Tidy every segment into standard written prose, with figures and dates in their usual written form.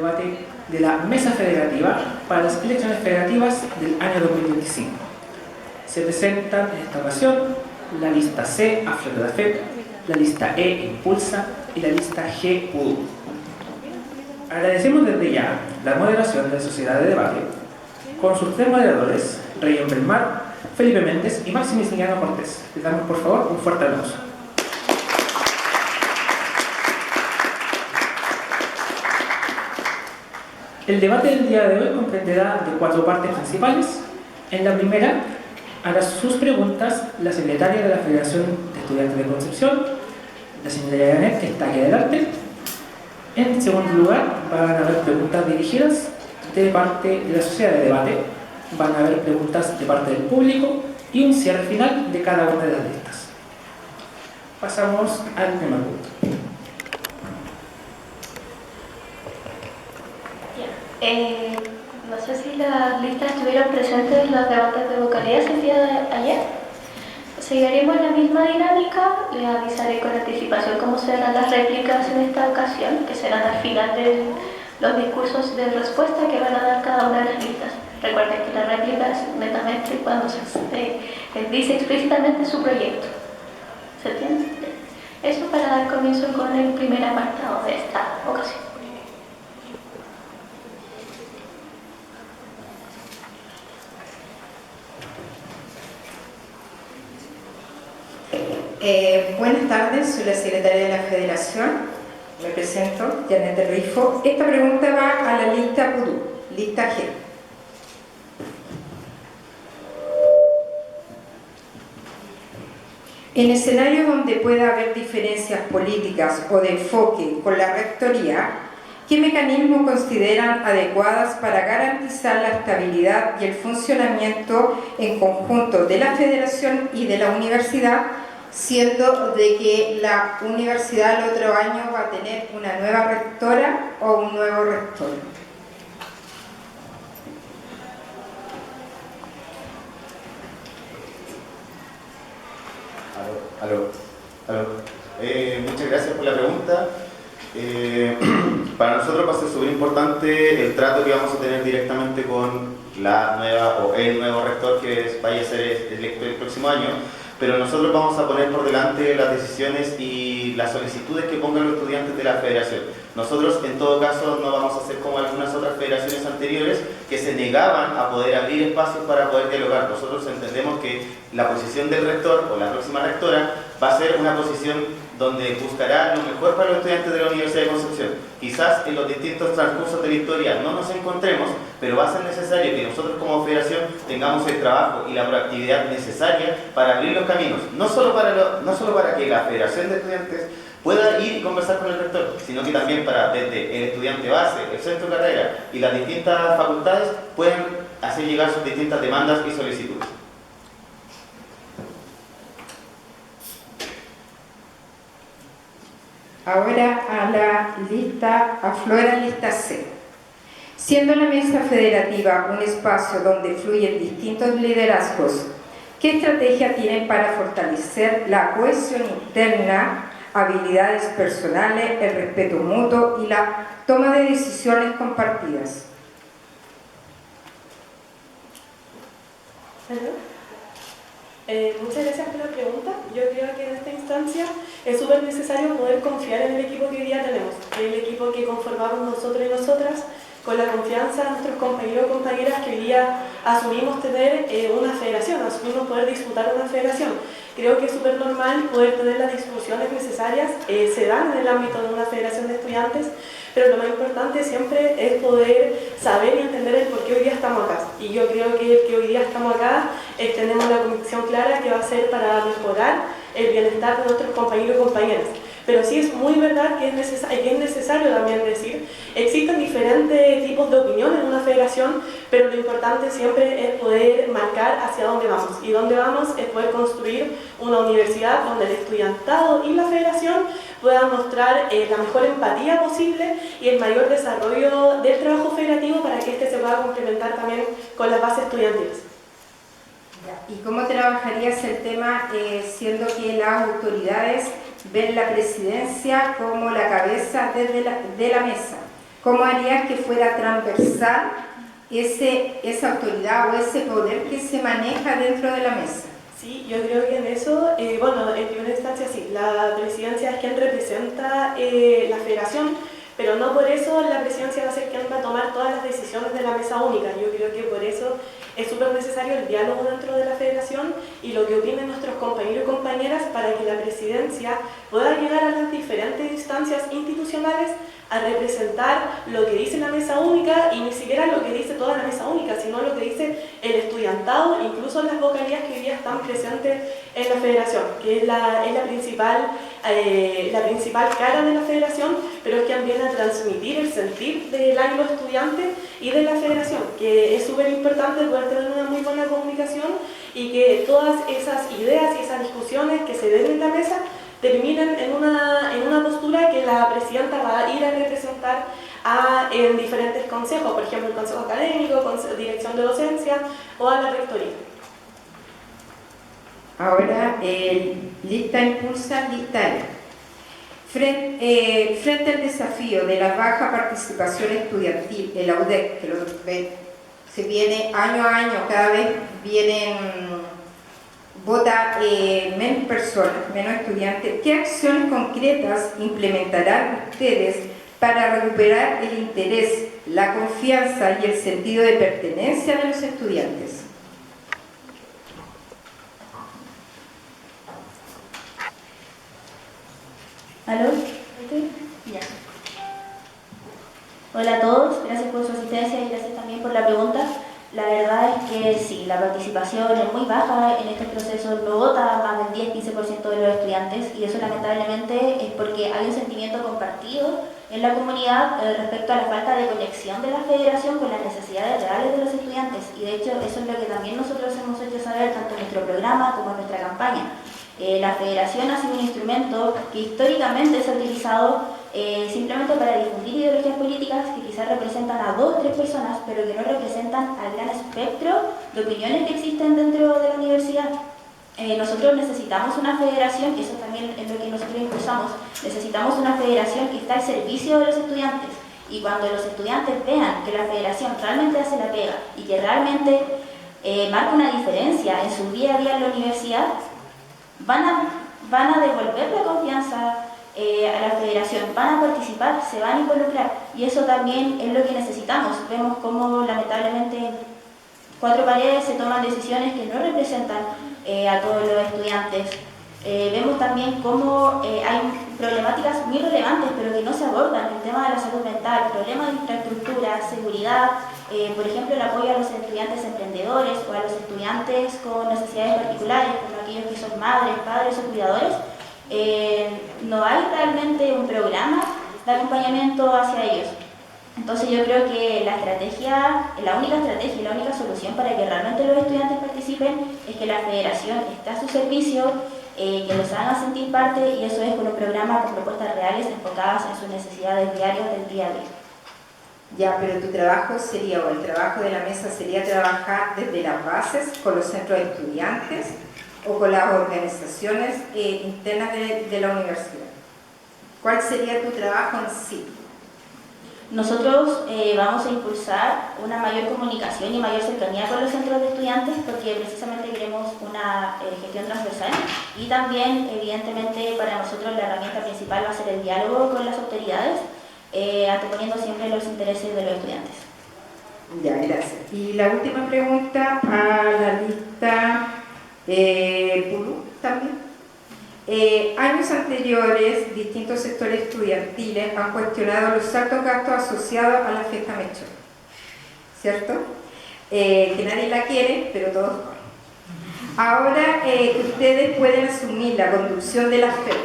debate de la Mesa Federativa para las elecciones federativas del año 2025. Se presentan en esta ocasión la lista C, Aflora de la FEP, la lista E, Impulsa, y la lista G, UDU. Agradecemos desde ya la moderación de la Sociedad de Debate con sus tres moderadores, Rayon Belmar, Felipe Méndez y Maximiliano Cortés. Les damos por favor un fuerte aplauso. El debate del día de hoy comprenderá de 4 partes principales. En la primera, hará sus preguntas la secretaria de la Federación de Estudiantes de Concepción, la señora Janet, que está aquí adelante. En segundo lugar, van a haber preguntas dirigidas de parte de la sociedad de debate, van a haber preguntas de parte del público y un cierre final de cada una de las listas. Pasamos al primer punto. No sé si las listas estuvieron presentes en los debates de vocalidad el día de ayer. Seguiremos la misma dinámica, les avisaré con anticipación cómo serán las réplicas en esta ocasión, que serán al final de los discursos de respuesta que van a dar cada una de las listas. Recuerden que la réplica es netamente cuando se dice explícitamente su proyecto. ¿Se entiende? Eso para dar comienzo con el primer apartado de esta ocasión. Buenas tardes, soy la secretaria de la Federación. Me presento, Janet del Rifo. Esta pregunta va a la lista UDU, lista G. En escenarios donde pueda haber diferencias políticas o de enfoque con la rectoría, ¿qué mecanismos consideran adecuadas para garantizar la estabilidad y el funcionamiento en conjunto de la Federación y de la universidad, siendo de que la universidad el otro año va a tener una nueva rectora o un nuevo rector? Muchas gracias por la pregunta. Para nosotros va a ser súper importante el trato que vamos a tener directamente con la nueva o el nuevo rector que vaya a ser electo el próximo año, pero nosotros vamos a poner por delante las decisiones y las solicitudes que pongan los estudiantes de la federación. Nosotros en todo caso no vamos a hacer como algunas otras federaciones anteriores que se negaban a poder abrir espacios para poder dialogar. Nosotros entendemos que la posición del rector o la próxima rectora va a ser una posición donde buscará lo mejor para los estudiantes de la Universidad de Concepción. Quizás en los distintos transcursos de la historia no nos encontremos, pero va a ser necesario que nosotros como federación tengamos el trabajo y la proactividad necesaria para abrir los caminos, no solo para que la Federación de Estudiantes pueda ir y conversar con el rector, sino que también para desde el estudiante base, el centro de carrera y las distintas facultades puedan hacer llegar sus distintas demandas y solicitudes. Ahora a la lista, Aflora lista C. Siendo la mesa federativa un espacio donde fluyen distintos liderazgos, ¿qué estrategia tienen para fortalecer la cohesión interna, habilidades personales, el respeto mutuo y la toma de decisiones compartidas? Muchas gracias por la pregunta. Yo creo que en esta instancia es súper necesario poder confiar en el equipo que hoy día tenemos, el equipo que conformamos nosotros y nosotras, con la confianza de nuestros compañeros y compañeras que hoy día asumimos tener una federación, asumimos poder disputar una federación. Creo que es súper normal poder tener las discusiones necesarias, se dan en el ámbito de una federación de estudiantes, pero lo más importante siempre es poder saber y entender el por qué hoy día estamos acá. Y yo creo que el que hoy día estamos acá tenemos la convicción clara que va a ser para mejorar el bienestar de nuestros compañeros y compañeras. Pero sí es muy verdad que es necesario también decir, existen diferentes tipos de opinión en una federación, pero lo importante siempre es poder marcar hacia dónde vamos. Y dónde vamos es poder construir una universidad donde el estudiantado y la federación puedan mostrar la mejor empatía posible y el mayor desarrollo del trabajo federativo para que este se pueda complementar también con las bases estudiantiles. ¿Y cómo trabajarías el tema siendo que las autoridades ven la presidencia como la cabeza de la mesa? ¿Cómo harías que fuera transversal esa autoridad o ese poder que se maneja dentro de la mesa? Sí, yo creo que en eso, bueno, en primera instancia sí, la presidencia es quien representa la federación, pero no por eso la presidencia va a ser quien va a tomar todas las decisiones de la mesa única. Yo creo que por eso es súper necesario el diálogo dentro de la federación y lo que opinen nuestros compañeros y compañeras para que la presidencia pueda llegar a las diferentes instancias institucionales a representar lo que dice la mesa única, y ni siquiera lo que dice toda la mesa única, sino lo que dice el estudiantado, incluso las vocalías que hoy día están presentes en la federación, que es la principal cara de la federación, pero es quien viene a transmitir el sentir del ánimo estudiante y de la federación, que es súper importante poder tener una muy buena comunicación y que todas esas ideas y esas discusiones que se den en la mesa terminen en una postura que la presidenta va a ir a representar en diferentes consejos, por ejemplo el consejo académico, dirección de docencia o a la rectoría. Ahora, lista impulsa, lista E. Frente al desafío de la baja participación estudiantil en la UDEC, que se viene año a año, cada vez vota menos personas, menos estudiantes, ¿qué acciones concretas implementarán ustedes para recuperar el interés, la confianza y el sentido de pertenencia de los estudiantes? ¿Aló? Ya. Hola a todos, gracias por su asistencia y gracias también por la pregunta. La verdad es que sí, la participación es muy baja en estos procesos, no vota más del 10-15% de los estudiantes, y eso lamentablemente es porque hay un sentimiento compartido en la comunidad respecto a la falta de conexión de la federación con las necesidades reales de los estudiantes, y de hecho eso es lo que también nosotros hemos hecho saber tanto en nuestro programa como en nuestra campaña. La federación ha sido un instrumento que históricamente se ha utilizado simplemente para difundir ideologías políticas que quizás representan a 2 o 3 personas, pero que no representan al gran espectro de opiniones que existen dentro de la universidad. Nosotros necesitamos una federación, y eso también es lo que nosotros impulsamos, necesitamos una federación que está al servicio de los estudiantes, y cuando los estudiantes vean que la federación realmente hace la pega y que realmente marca una diferencia en su día a día en la universidad, van a devolver la confianza a la federación, van a participar, se van a involucrar, y eso también es lo que necesitamos. Vemos cómo lamentablemente en 4 paredes se toman decisiones que no representan a todos los estudiantes. Vemos también cómo hay problemáticas muy relevantes pero que no se abordan: el tema de la salud mental, problemas de infraestructura, seguridad, por ejemplo el apoyo a los estudiantes emprendedores o a los estudiantes con necesidades particulares, como aquellos que son madres, padres o cuidadores. No hay realmente un programa de acompañamiento hacia ellos. Entonces yo creo que la única estrategia y la única solución para que realmente los estudiantes participen es que la federación esté a su servicio, que los hagan sentir parte, y eso es con un programa con propuestas reales enfocadas en sus necesidades diarias del día a día. Ya, pero tu trabajo sería, o el trabajo de la mesa sería trabajar desde las bases con los centros de estudiantes o con las organizaciones internas de la universidad. ¿Cuál sería tu trabajo en sí? Nosotros vamos a impulsar una mayor comunicación y mayor cercanía con los centros de estudiantes, porque precisamente queremos una gestión transversal, y también evidentemente para nosotros la herramienta principal va a ser el diálogo con las autoridades, anteponiendo siempre los intereses de los estudiantes. Ya, gracias. Y la última pregunta a la lista Pulú también. Años anteriores, distintos sectores estudiantiles han cuestionado los altos gastos asociados a la fiesta Mechón, ¿cierto? Que nadie la quiere, pero todos van. Ahora que ustedes pueden asumir la conducción de la feria,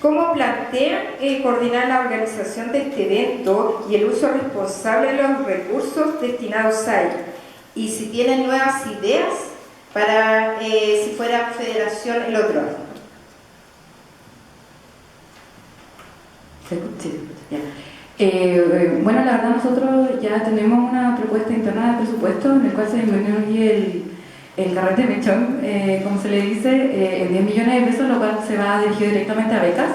¿cómo plantean coordinar la organización de este evento y el uso responsable de los recursos destinados a ello? Y si tienen nuevas ideas para si fuera federación el otro año. Bueno, la verdad nosotros ya tenemos una propuesta interna de presupuesto en el cual se incluye el carrete mechón, como se le dice, en 10 millones de pesos, lo cual se va dirigido directamente a becas,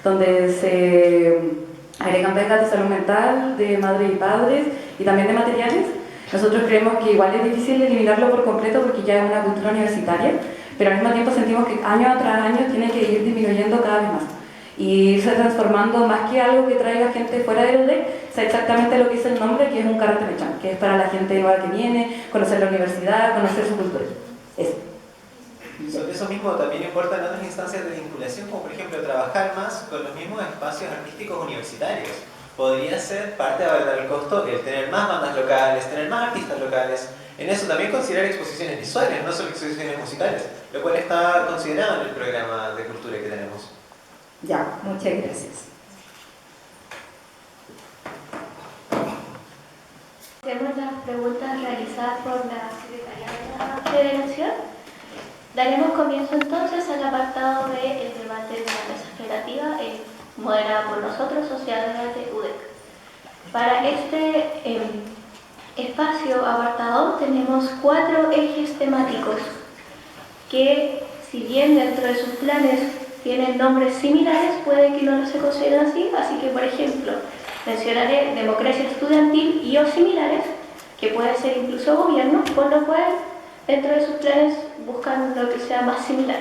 donde agregan becas de salud mental, de madres y padres y también de materiales. Nosotros creemos que igual es difícil eliminarlo por completo porque ya es una cultura universitaria, pero al mismo tiempo sentimos que año tras año tiene que ir disminuyendo cada vez más y irse transformando más que algo que traiga gente fuera del UDEC, o sea, exactamente lo que dice el nombre, que es un carrete mechán, que es para la gente nueva que viene, conocer la universidad, conocer su cultura. Eso mismo también importa en otras instancias de vinculación, como por ejemplo trabajar más con los mismos espacios artísticos universitarios. Podría ser parte de abaratar el costo el tener más bandas locales, tener más artistas locales. En eso también considerar exposiciones visuales, no solo exposiciones musicales, lo cual está considerado en el programa de cultura que tenemos. Ya, muchas gracias. Hacemos las preguntas realizadas por la Secretaría de la Federación. Daremos comienzo entonces al apartado del debate de la mesa federativa, moderada por nosotros, Sociedad de Debate UDEC. Para este espacio apartado tenemos 4 ejes temáticos que, si bien dentro de sus planes tienen nombres similares, puede que no se consideren así, así que, por ejemplo, mencionaré democracia estudiantil y o similares, que puede ser incluso gobierno, por lo cual dentro de sus planes buscan lo que sea más similar.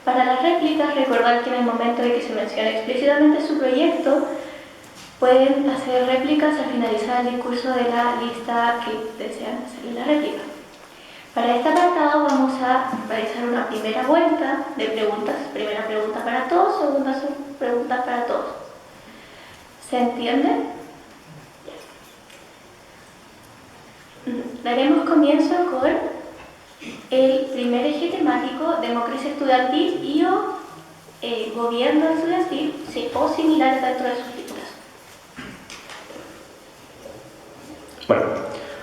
Para las réplicas, recordar que en el momento de que se mencione explícitamente su proyecto, pueden hacer réplicas al finalizar el discurso de la lista que desean hacer en la réplica. Para este apartado vamos a realizar una primera vuelta de preguntas. Primera pregunta para todos, segunda pregunta para todos. ¿Se entiende? Daremos comienzo con el primer eje temático, democracia estudiantil y o gobierno estudiantil, sí, o similares dentro de sus títulos. Bueno,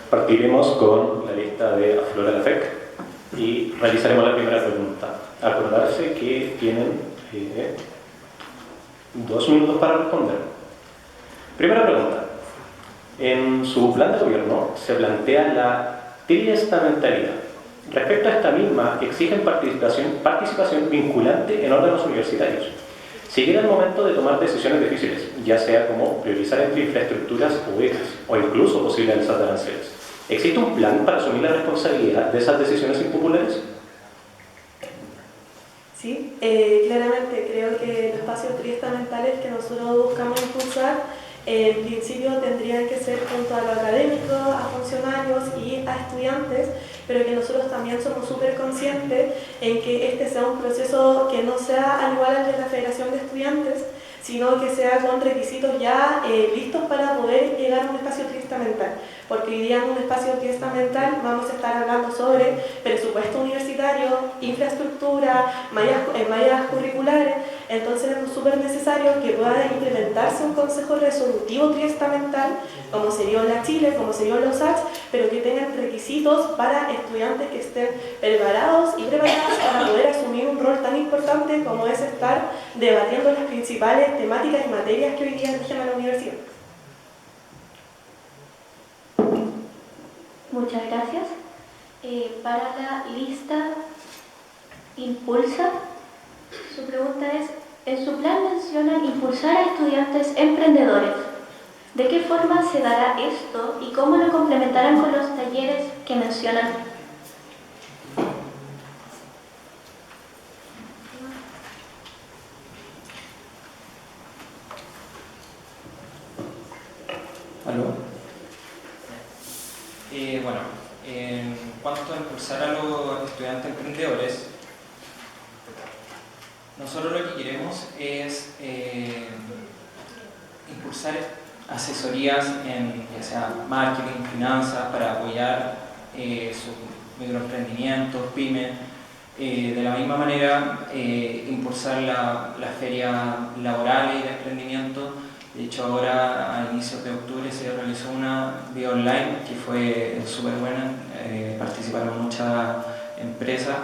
partiremos con la lista de Aflora la FEC y realizaremos la primera pregunta. Acordarse que tienen 2 minutos para responder. Primera pregunta. En su plan de gobierno se plantea la triestamentalidad. Respecto a esta misma, exigen participación vinculante en órganos universitarios. Si llega el momento de tomar decisiones difíciles, ya sea como priorizar entre infraestructuras o becas, o incluso posible alzar de aranceles, ¿existe un plan para asumir la responsabilidad de esas decisiones impopulares? Sí, claramente creo que los espacios triestamentales que nosotros buscamos impulsar en principio tendrían que ser junto a los académicos, a funcionarios y a estudiantes, pero que nosotros también somos súper conscientes en que este sea un proceso que no sea al igual al de la Federación de Estudiantes, sino que sea con requisitos ya listos para poder llegar a un espacio triestamental. Porque hoy día en un espacio triestamental vamos a estar hablando sobre presupuesto universitario, infraestructura, mallas curriculares. Entonces es súper necesario que pueda implementarse un consejo resolutivo triestamental, como se dio en la Chile, como se dio en los ACS, pero que tengan requisitos para estudiantes que estén preparados y preparadas para poder asumir un rol tan importante como es estar debatiendo las principales temáticas y materias que hoy día rigen a la universidad. Muchas gracias. Para la lista Impulsa, su pregunta es, en su plan mencionan impulsar a estudiantes emprendedores. ¿De qué forma se dará esto y cómo lo complementarán con los talleres que mencionan? ¿Aló? Bueno, en cuanto a impulsar a los estudiantes emprendedores, nosotros lo que queremos es impulsar asesorías en ya sea marketing, finanzas, para apoyar sus microemprendimientos, pymes. De la misma manera, impulsar las ferias laborales de emprendimiento. De hecho, ahora a inicios de octubre se realizó una vía online que fue súper buena, participaron muchas empresas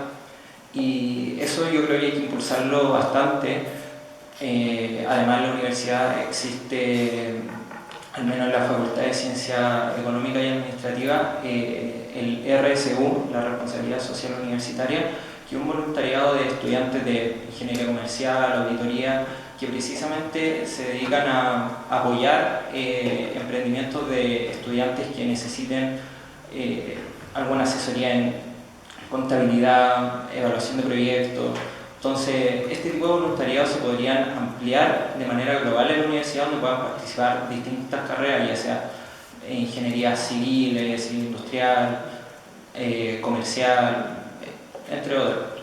y eso yo creo que hay que impulsarlo bastante. Además, en la universidad existe, al menos en la Facultad de Ciencia Económica y Administrativa, el RSU, la Responsabilidad Social Universitaria, que es un voluntariado de estudiantes de Ingeniería Comercial, Auditoría, que que precisamente se dedican a apoyar emprendimientos de estudiantes que necesiten alguna asesoría en contabilidad, evaluación de proyectos. Entonces, este tipo de voluntariados se podrían ampliar de manera global en la universidad, donde puedan participar distintas carreras, ya sea ingeniería civil, civil industrial, comercial, entre otros.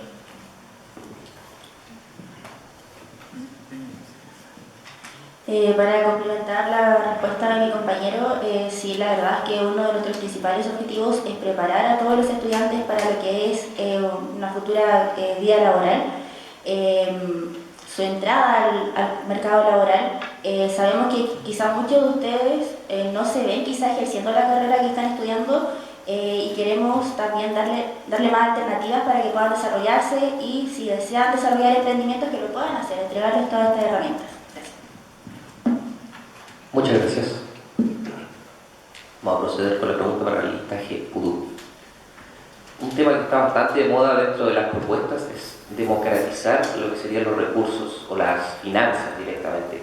Para complementar la respuesta de mi compañero, sí, la verdad es que uno de nuestros principales objetivos es preparar a todos los estudiantes para lo que es una futura vida laboral. Su entrada al mercado laboral, sabemos que quizás muchos de ustedes no se ven quizás ejerciendo la carrera que están estudiando, y queremos también darle más alternativas para que puedan desarrollarse, y si desean desarrollar emprendimientos que lo puedan hacer, entregarles todas estas herramientas. Muchas gracias. Vamos a proceder con la pregunta para el listaje Pudú. Un tema que está bastante de moda dentro de las propuestas es democratizar lo que serían los recursos o las finanzas directamente.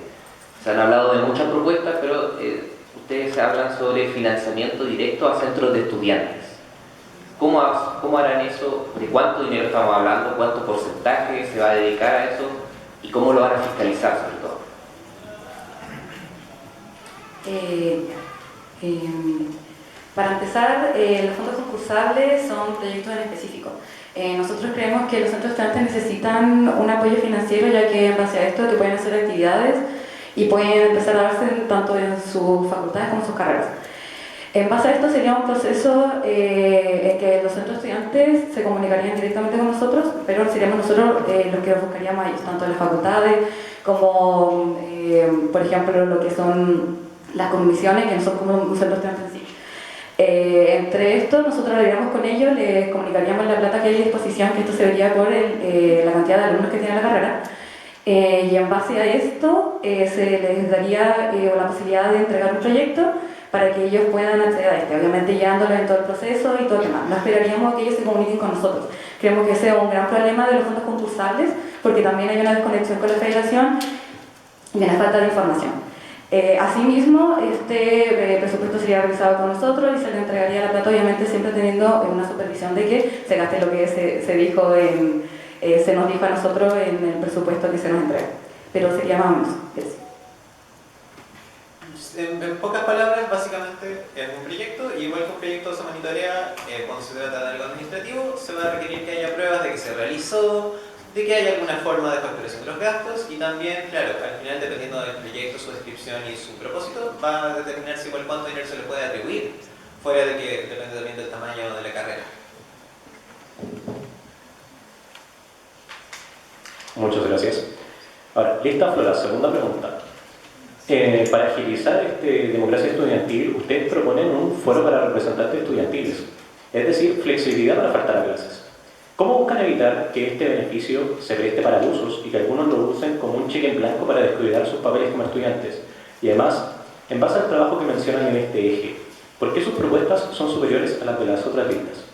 Se han hablado de muchas propuestas, pero ustedes hablan sobre financiamiento directo a centros de estudiantes. ¿Cómo harán eso? ¿De cuánto dinero estamos hablando? ¿Cuánto porcentaje se va a dedicar a eso? ¿Y cómo lo van a fiscalizar sobre todo? Para empezar, los fondos concursables son proyectos en específico. Nosotros creemos que los centros estudiantes necesitan un apoyo financiero, ya que en base a esto que pueden hacer actividades y pueden empezar a darse tanto en sus facultades como en sus carreras. En base a esto sería un proceso en que los centros estudiantes se comunicarían directamente con nosotros, pero seríamos nosotros los que los buscaríamos a ellos, tanto en las facultades como, por ejemplo, lo que son las comisiones, que no son como un centro estudiante en sí. Entre esto, nosotros hablaríamos con ellos, les comunicaríamos la plata que hay a disposición, que esto se vería por la cantidad de alumnos que tiene la carrera, y en base a esto se les daría la posibilidad de entregar un proyecto para que ellos puedan acceder a este, obviamente guiándolos en todo el proceso y todo lo demás. No esperaríamos que ellos se comuniquen con nosotros. Creemos que ese es un gran problema de los fondos concursables, porque también hay una desconexión con la federación y una falta de información. Asimismo, este presupuesto sería revisado con nosotros y se le entregaría la plata, obviamente siempre teniendo una supervisión de que se gaste lo que se nos dijo a nosotros en el presupuesto que se nos entrega. Pero sería más o menos eso. En pocas palabras, básicamente es un proyecto, y igual que un proyecto se monitorea, cuando se trata de algo administrativo, se va a requerir que haya pruebas de que se realizó, de que haya alguna forma de facturación de los gastos, y también, claro, al final, dependiendo del proyecto, su descripción y su propósito, va a determinarse igual cuánto dinero se le puede atribuir, fuera de que depende también del tamaño de la carrera. Muchas gracias. Ahora, lista Flora, segunda pregunta. Para agilizar democracia estudiantil, ustedes proponen un foro para representantes estudiantiles, es decir, flexibilidad para faltar a clases. ¿Cómo buscan evitar que este beneficio se preste para abusos y que algunos lo usen como un cheque en blanco para descuidar sus papeles como estudiantes? Y además, en base al trabajo que mencionan en este eje, ¿por qué sus propuestas son superiores a las de las otras listas?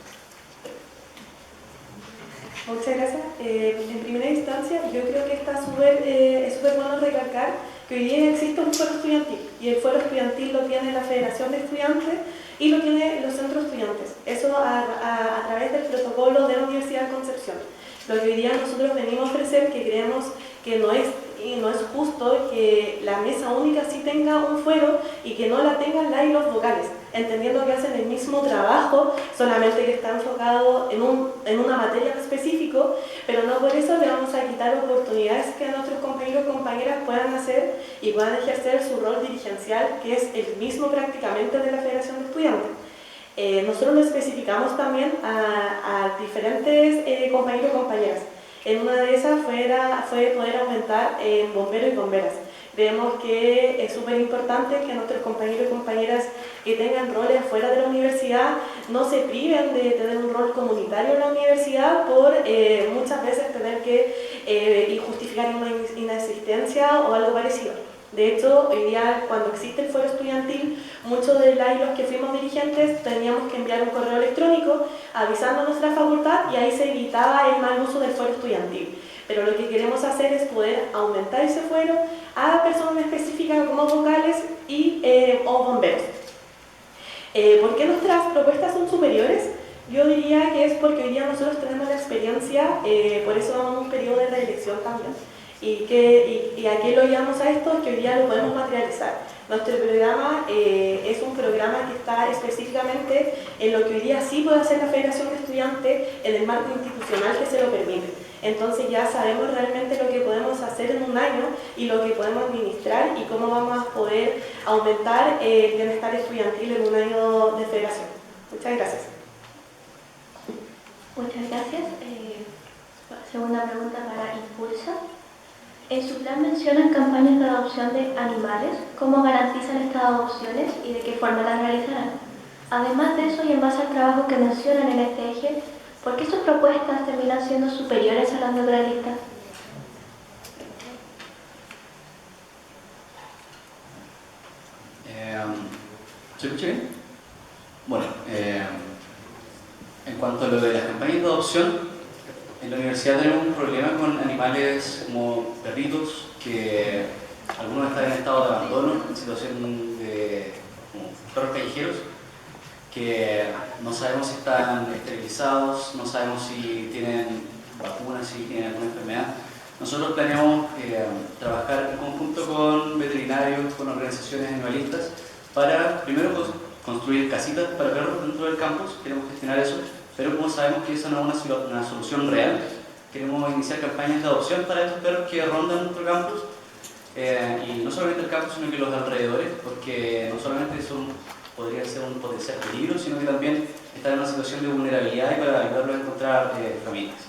Muchas gracias. En primera instancia, yo creo que es súper bueno recalcar que hoy día existe un foro estudiantil, y el foro estudiantil lo tiene la Federación de Estudiantes y lo tienen los centros estudiantes. Eso a través del protocolo de la Universidad de Concepción. Lo que hoy día nosotros venimos a ofrecer, que creemos que no es justo que la mesa única sí tenga un fuero y que no la tengan la y los vocales, entendiendo que hacen el mismo trabajo, solamente que está enfocado en una materia específico, pero no por eso le vamos a quitar oportunidades que nuestros compañeros y compañeras puedan hacer y puedan ejercer su rol dirigencial, que es el mismo prácticamente de la Federación de Estudiantes. Nosotros lo especificamos también a diferentes compañeros y compañeras. En una de esas fue poder aumentar en bomberos y bomberas. Creemos que es súper importante que nuestros compañeros y compañeras que tengan roles fuera de la universidad no se priven de tener un rol comunitario en la universidad por muchas veces tener que justificar una inexistencia o algo parecido. De hecho, hoy día, cuando existe el foro estudiantil, muchos de los que fuimos dirigentes teníamos que enviar un correo electrónico avisando a nuestra facultad, y ahí se evitaba el mal uso del foro estudiantil. Pero lo que queremos hacer es poder aumentar ese fuero a personas específicas como vocales o bomberos. ¿Por qué nuestras propuestas son superiores? Yo diría que es porque hoy día nosotros tenemos la experiencia, por eso vamos a un periodo de reelección también. ¿Y a qué lo llevamos a esto? Que hoy día lo podemos materializar. Nuestro programa es un programa que está específicamente en lo que hoy día sí puede hacer la Federación de Estudiantes en el marco institucional que se lo permite. Entonces ya sabemos realmente lo que podemos hacer en un año y lo que podemos administrar y cómo vamos a poder aumentar el bienestar estudiantil en un año de federación. Muchas gracias. Muchas gracias. Segunda pregunta para Impulsa. En su plan mencionan campañas de adopción de animales. ¿Cómo garantizan estas adopciones y de qué forma las realizarán? Además de eso, y en base al trabajo que mencionan en este eje, ¿por qué sus propuestas terminan siendo superiores a las naturalistas? ¿Se escucha bien? Bueno, en cuanto a lo de las campañas de adopción, en la universidad tenemos un problema con animales como perritos que algunos están en estado de abandono, en situación de como perros callejeros, que no sabemos si están esterilizados, no sabemos si tienen vacunas, si tienen alguna enfermedad. Nosotros planeamos trabajar en conjunto con veterinarios, con organizaciones animalistas, para primero construir casitas para perros dentro del campus. Queremos gestionar eso, pero como sabemos que eso no es una solución real, queremos iniciar campañas de adopción para estos perros que rondan nuestro campus, y no solamente el campus, sino que los alrededores, porque no solamente podría ser un potencial peligro, sino que también están en una situación de vulnerabilidad y para ayudarlos a encontrar familias.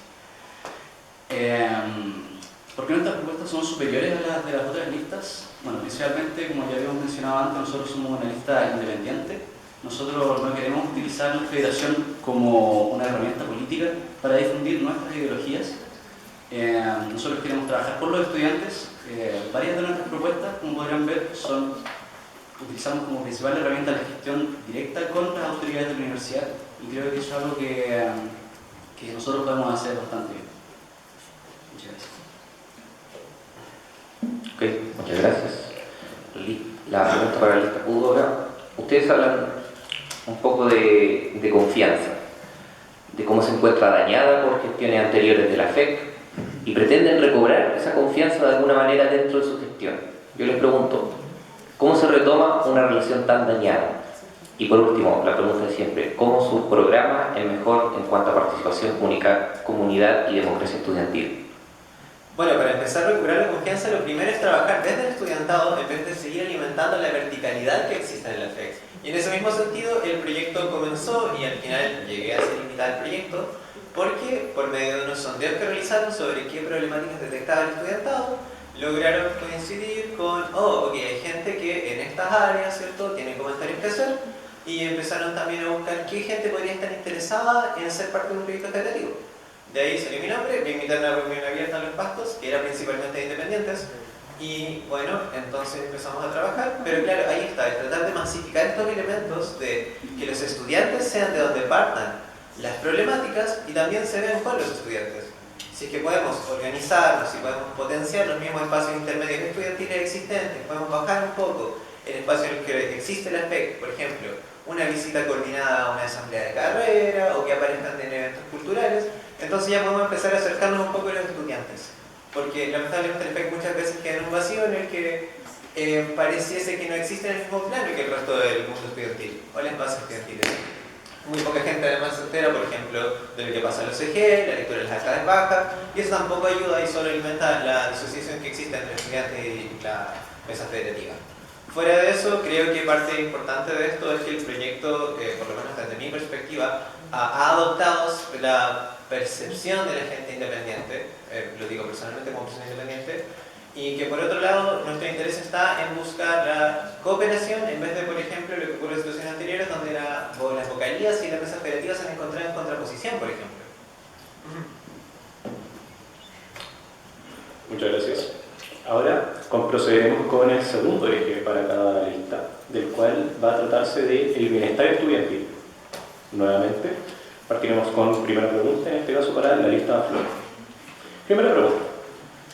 ¿Por qué nuestras propuestas son superiores a las de las otras listas? Bueno, inicialmente, como ya habíamos mencionado antes, nosotros somos una lista independiente. Nosotros no queremos utilizar la federación como una herramienta política para difundir nuestras ideologías. Nosotros queremos trabajar por los estudiantes. Varias de nuestras propuestas, como podrán ver, utilizamos como principal herramienta la gestión directa con las autoridades de la universidad, y creo que eso es algo que nosotros podemos hacer bastante bien. Muchas gracias. Ok, muchas gracias. La pregunta para la lista PUDU ahora. Ustedes hablan un poco de confianza, de cómo se encuentra dañada por gestiones anteriores de la FEC, y pretenden recobrar esa confianza de alguna manera dentro de su gestión. Yo les pregunto, ¿cómo se retoma una relación tan dañada? Y por último, la pregunta de siempre, ¿cómo su programa es mejor en cuanto a participación, comunidad y democracia estudiantil? Bueno, para empezar a recuperar la confianza, lo primero es trabajar desde el estudiantado en vez de seguir alimentando la verticalidad que existe en la FEC. Y en ese mismo sentido, el proyecto comenzó y al final llegué a ser invitada al proyecto porque, por medio de unos sondeos que realizaron sobre qué problemáticas detectaba el estudiantado, lograron coincidir con, hay gente que en estas áreas, ¿cierto?, tiene comentarios que hacer, y empezaron también a buscar qué gente podría estar interesada en ser parte de un proyecto federativo. De ahí salió mi nombre, me invitaron a una reunión abierta en Los Pastos, que era principalmente de independientes, y bueno, entonces empezamos a trabajar, pero claro, ahí está, es tratar de masificar estos elementos, de que los estudiantes sean de donde partan las problemáticas y también se ven con los estudiantes. Si es que podemos organizarnos, si podemos potenciar los mismos espacios intermedios estudiantiles existentes, podemos bajar un poco el espacio en el que existe la FEC, por ejemplo, una visita coordinada a una asamblea de carrera o que aparezcan en eventos culturales, entonces ya podemos empezar a acercarnos un poco a los estudiantes. Porque lamentablemente el FEC muchas veces queda en un vacío en el que pareciese que no existe en el mismo plano que el resto del mundo estudiantil o el espacio estudiantil. Muy poca gente además se entera, por ejemplo, de lo que pasa en los CG, la lectura de las actas bajas, y eso tampoco ayuda y solo alimenta la disociación que existe entre estudiantes y la mesa federativa. Fuera de eso, creo que parte importante de esto es que el proyecto, por lo menos desde mi perspectiva, ha adoptado la percepción de la gente independiente, lo digo personalmente como persona independiente, y que por otro lado nuestro interés está en buscar la cooperación en vez de, por ejemplo, lo que ocurre en situaciones anteriores donde las vocalías y la mesa federativa se han encontrado en contraposición, por ejemplo. Muchas gracias. Ahora procederemos con el segundo eje para cada lista, del cual va a tratarse del bienestar estudiantil. Nuevamente, partiremos con primera pregunta, en este caso para la lista Flor. Primera pregunta.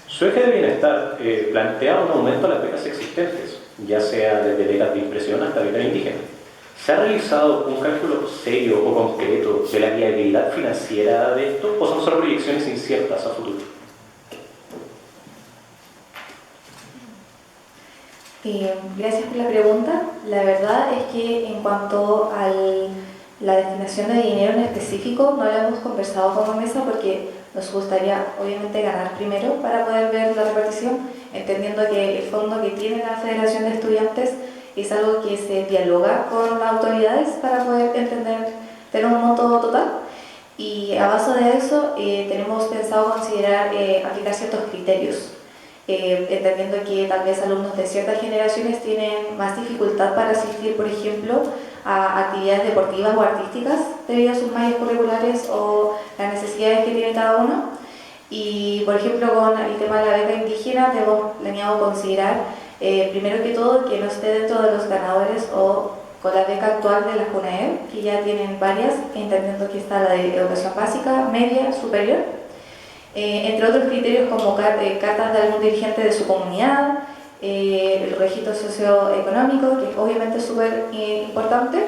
Su eje de bienestar plantea un aumento a las becas existentes, ya sea desde becas de impresión hasta becas indígenas. ¿Se ha realizado un cálculo serio o concreto de la viabilidad financiera de esto o son solo proyecciones inciertas a futuro? Gracias por la pregunta. La verdad es que en cuanto a la destinación de dinero en específico, no lo hemos conversado como mesa porque nos gustaría obviamente ganar primero para poder ver la repartición, entendiendo que el fondo que tiene la Federación de Estudiantes es algo que se dialoga con las autoridades para poder tener un monto total. Y a base de eso tenemos pensado considerar aplicar ciertos criterios, entendiendo que tal vez alumnos de ciertas generaciones tienen más dificultad para asistir, por ejemplo, a actividades deportivas o artísticas debido a sus mallas curriculares o las necesidades que tiene cada uno. Y, por ejemplo, con el tema de la beca indígena, tenemos planeado considerar, primero que todo, que no esté dentro de los ganadores o con la beca actual de la JUNAEB, que ya tienen varias, entendiendo que está la de educación básica, media, superior, entre otros criterios como cartas de algún dirigente de su comunidad, el registro socioeconómico, que obviamente es súper importante,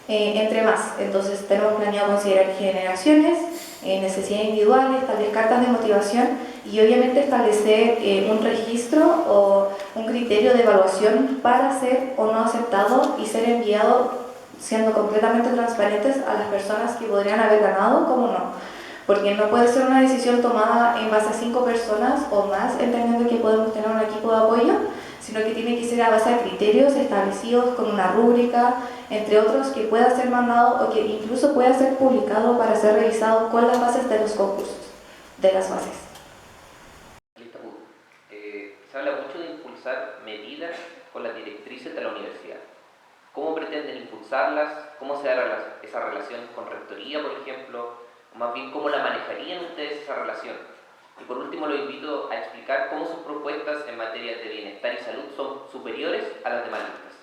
entre más. Entonces tenemos planeado considerar generaciones, necesidades individuales, tal vez cartas de motivación y obviamente establecer un registro o un criterio de evaluación para ser o no aceptado y ser enviado siendo completamente transparentes a las personas que podrían haber ganado como no. Porque no puede ser una decisión tomada en base a 5 personas o más, entendiendo que podemos tener un equipo de apoyo, sino que tiene que ser a base de criterios establecidos con una rúbrica, entre otros, que pueda ser mandado o que incluso pueda ser publicado para ser revisado con las bases de los concursos, de las bases. Se habla mucho de impulsar medidas con las directrices de la universidad. ¿Cómo pretenden impulsarlas? ¿Cómo se da esa relación con rectoría, por ejemplo? O más bien, ¿cómo la manejarían ustedes esa relación? Y por último, lo invito a explicar cómo sus propuestas en materia de bienestar y salud son superiores a las demás listas.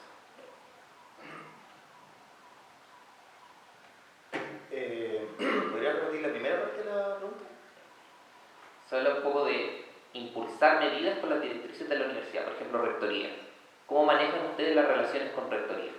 ¿Podría repetir la primera parte de la pregunta? Se habla un poco de impulsar medidas con las directrices de la universidad, por ejemplo, rectoría. ¿Cómo manejan ustedes las relaciones con rectoría?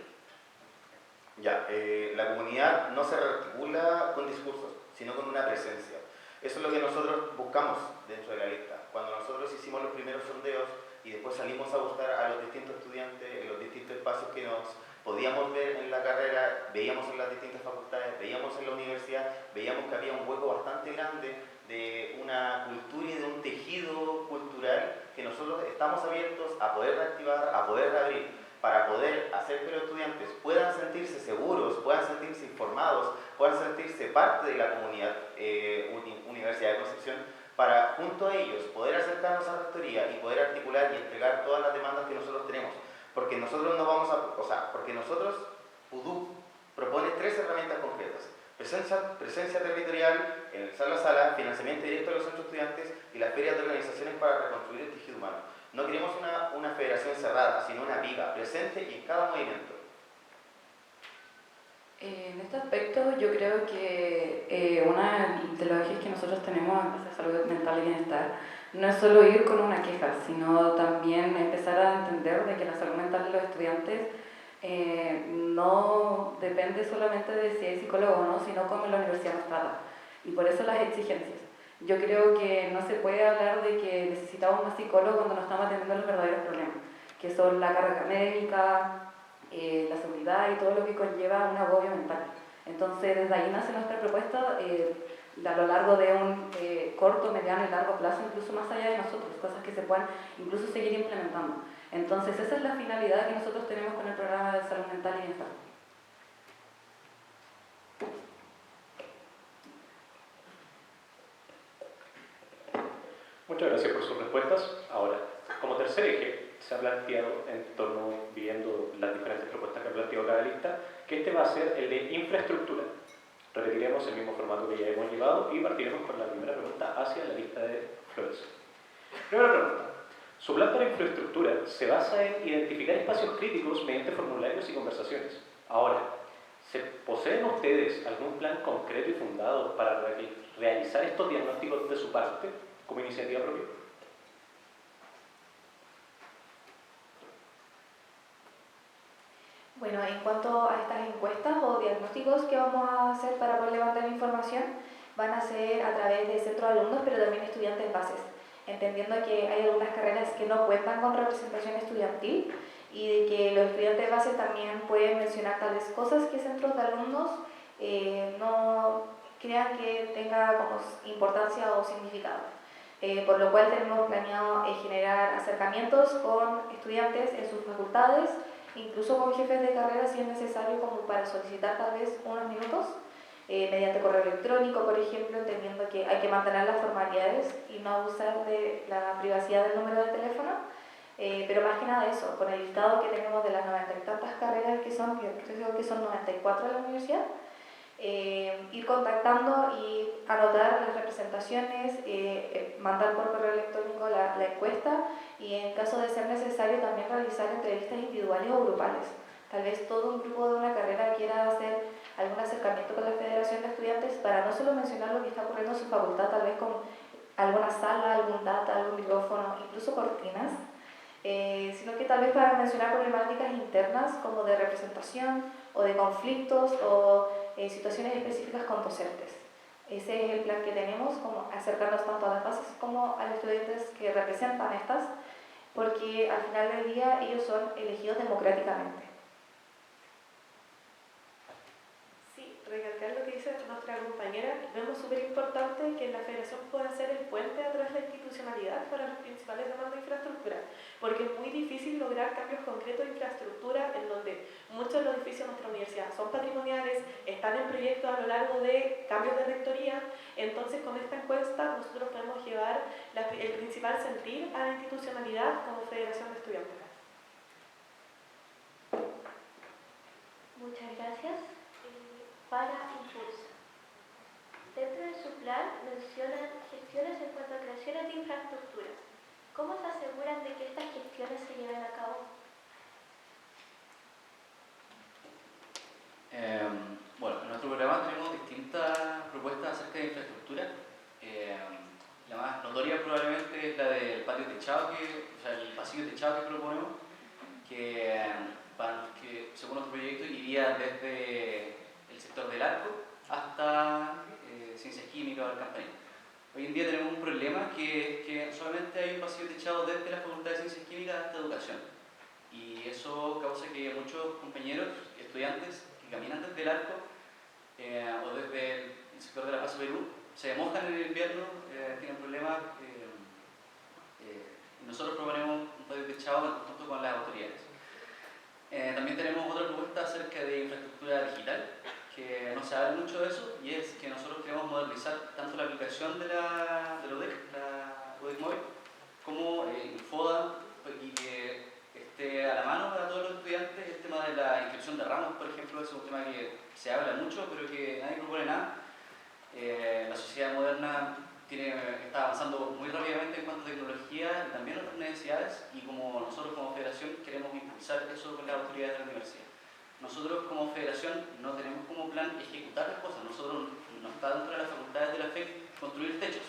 Ya, la comunidad no se rearticula con discursos, sino con una presencia. Eso es lo que nosotros buscamos dentro de la lista. Cuando nosotros hicimos los primeros sondeos y después salimos a buscar a los distintos estudiantes en los distintos espacios que nos podíamos ver en la carrera, veíamos en las distintas facultades, veíamos en la universidad, veíamos que había un hueco bastante grande de una cultura y de un tejido cultural que nosotros estamos abiertos a poder reactivar, a poder reabrir, para poder hacer que los estudiantes puedan sentirse seguros, puedan sentirse informados, puedan sentirse parte de la comunidad Universidad de Concepción, para junto a ellos poder acercarnos a la rectoría y poder articular y entregar todas las demandas que nosotros tenemos. Porque nosotros no vamos a, porque nosotros, PUDUC, propone 3 herramientas concretas: presencia territorial, en el sala a sala, financiamiento directo de los centros estudiantes y las ferias de organizaciones para reconstruir el tejido humano. No queremos una federación cerrada, sino una viva, presente en cada movimiento. En este aspecto yo creo que una de los ejes que nosotros tenemos en base a salud mental y bienestar no es solo ir con una queja, sino también empezar a entender de que la salud mental de los estudiantes no depende solamente de si hay psicólogo o no, sino cómo la universidad nos trata. Y por eso las exigencias. Yo creo que no se puede hablar de que necesitamos más psicólogos cuando no estamos atendiendo los verdaderos problemas, que son la carga académica, la seguridad y todo lo que conlleva un agobio mental. Entonces, desde ahí nace nuestra propuesta a lo largo de un corto, mediano y largo plazo, incluso más allá de nosotros, cosas que se puedan incluso seguir implementando. Entonces, esa es la finalidad que nosotros tenemos con el programa de salud mental y bienestar. Muchas gracias por sus respuestas. Ahora, como tercer eje, se ha planteado en torno, viendo las diferentes propuestas que ha planteado cada lista, que este va a ser el de infraestructura. Repetiremos el mismo formato que ya hemos llevado y partiremos con la primera pregunta hacia la lista de Flores. Primera pregunta. Su plan para infraestructura se basa en identificar espacios críticos mediante formularios y conversaciones. Ahora, ¿poseen ustedes algún plan concreto y fundado para realizar estos diagnósticos de su parte? como iniciativa propia. Bueno, en cuanto a estas encuestas o diagnósticos que vamos a hacer para poder levantar información, van a ser a través de centros de alumnos, pero también estudiantes bases, entendiendo que hay algunas carreras que no cuentan con representación estudiantil y de que los estudiantes bases también pueden mencionar tales cosas que centros de alumnos no crean que tenga como importancia o significado. Por lo cual tenemos planeado generar acercamientos con estudiantes en sus facultades, incluso con jefes de carrera si es necesario, como para solicitar tal vez unos minutos, mediante correo electrónico, por ejemplo, entendiendo que hay que mantener las formalidades y no abusar de la privacidad del número de teléfono, pero más que nada eso, con el listado que tenemos de las 90 y tantas carreras que son, que creo que son 94 de la universidad, ir contactando y anotar las representaciones, mandar por correo electrónico la encuesta y en caso de ser necesario también realizar entrevistas individuales o grupales. Tal vez todo un grupo de una carrera quiera hacer algún acercamiento con la Federación de Estudiantes para no solo mencionar lo que está ocurriendo en su facultad, tal vez con alguna sala, algún data, algún micrófono, incluso cortinas, sino que tal vez para mencionar problemáticas internas como de representación o de conflictos o situaciones específicas con docentes. Ese es el plan que tenemos, como acercarnos tanto a las bases como a los estudiantes que representan estas, porque al final del día ellos son elegidos democráticamente. Sí, recalcar lo que dice nuestra compañera, vemos súper importante que la federación pueda ser el puente a través de la institucionalidad para las principales demandas de infraestructura, porque es muy difícil lograr cambios concretos de infraestructura en donde muchos de los edificios de nuestra universidad son patrimoniales, están en proyectos a lo largo de cambios de rectoría. Entonces con esta encuesta nosotros podemos llevar el principal sentir a la institucionalidad como Federación de Estudiantes. Muchas gracias. Para Impulso. Dentro de su plan mencionan gestiones en cuanto a creaciones de infraestructura. ¿Cómo se aseguran de que estas gestiones se lleven a cabo? Bueno, en nuestro programa tenemos distintas propuestas acerca de infraestructura. La más notoria probablemente es la del patio techado, el pasillo techado que proponemos, que según nuestro proyecto iría desde el sector del Arco hasta Ciencias Químicas o el Campanil. Hoy en día tenemos un problema que es que solamente hay un pasillo techado desde la Facultad de Ciencias Químicas hasta Educación. Y eso causa que muchos compañeros, estudiantes que caminan desde el Arco o desde el sector de la Plaza Perú se mojan en el invierno, tienen problemas. Nosotros proponemos un patio techado junto con las autoridades. También tenemos otra propuesta acerca de infraestructura digital, que no se habla mucho de eso, y es que nosotros queremos modernizar tanto la aplicación de la UDEC, la UDEC Móvil, como Infoda, y que esté a la mano para todos los estudiantes. El tema de la inscripción de ramos, por ejemplo, es un tema que se habla mucho, pero que nadie propone nada. La sociedad moderna está avanzando muy rápidamente en cuanto a tecnología y también otras necesidades, y como nosotros como federación queremos impulsar eso con las autoridades de la universidad. Nosotros como federación no tenemos como plan ejecutar las cosas, nosotros no está dentro de las facultades de la FEC construir techos,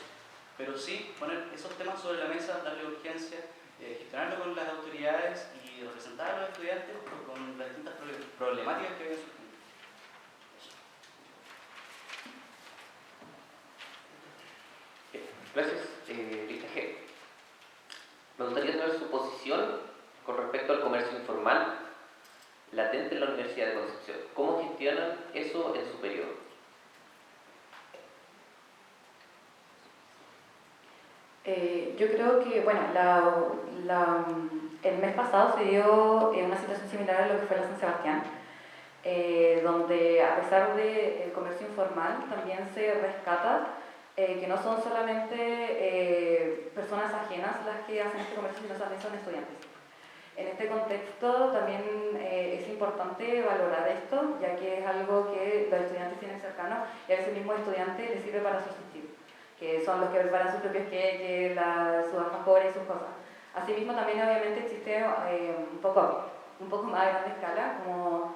pero sí poner esos temas sobre la mesa, darle urgencia, gestionarlo con las autoridades y representar a los estudiantes con las distintas problemáticas que vienen surgiendo. Gracias, Lista G. Me gustaría saber su posición con respecto al comercio informal latente en la Universidad de Concepción. ¿Cómo gestionan eso en su periodo? Yo creo que, bueno, el mes pasado se dio una situación similar a lo que fue la San Sebastián, donde a pesar del comercio informal también se rescata que no son solamente personas ajenas las que hacen este comercio, sino también son estudiantes. En este contexto también es importante valorar esto, ya que es algo que los estudiantes tienen cercano y a ese mismo estudiante les sirve para subsistir, que son los que preparan sus propios queques, sus alfajores y sus cosas. Asimismo también obviamente existe un poco más a gran escala, como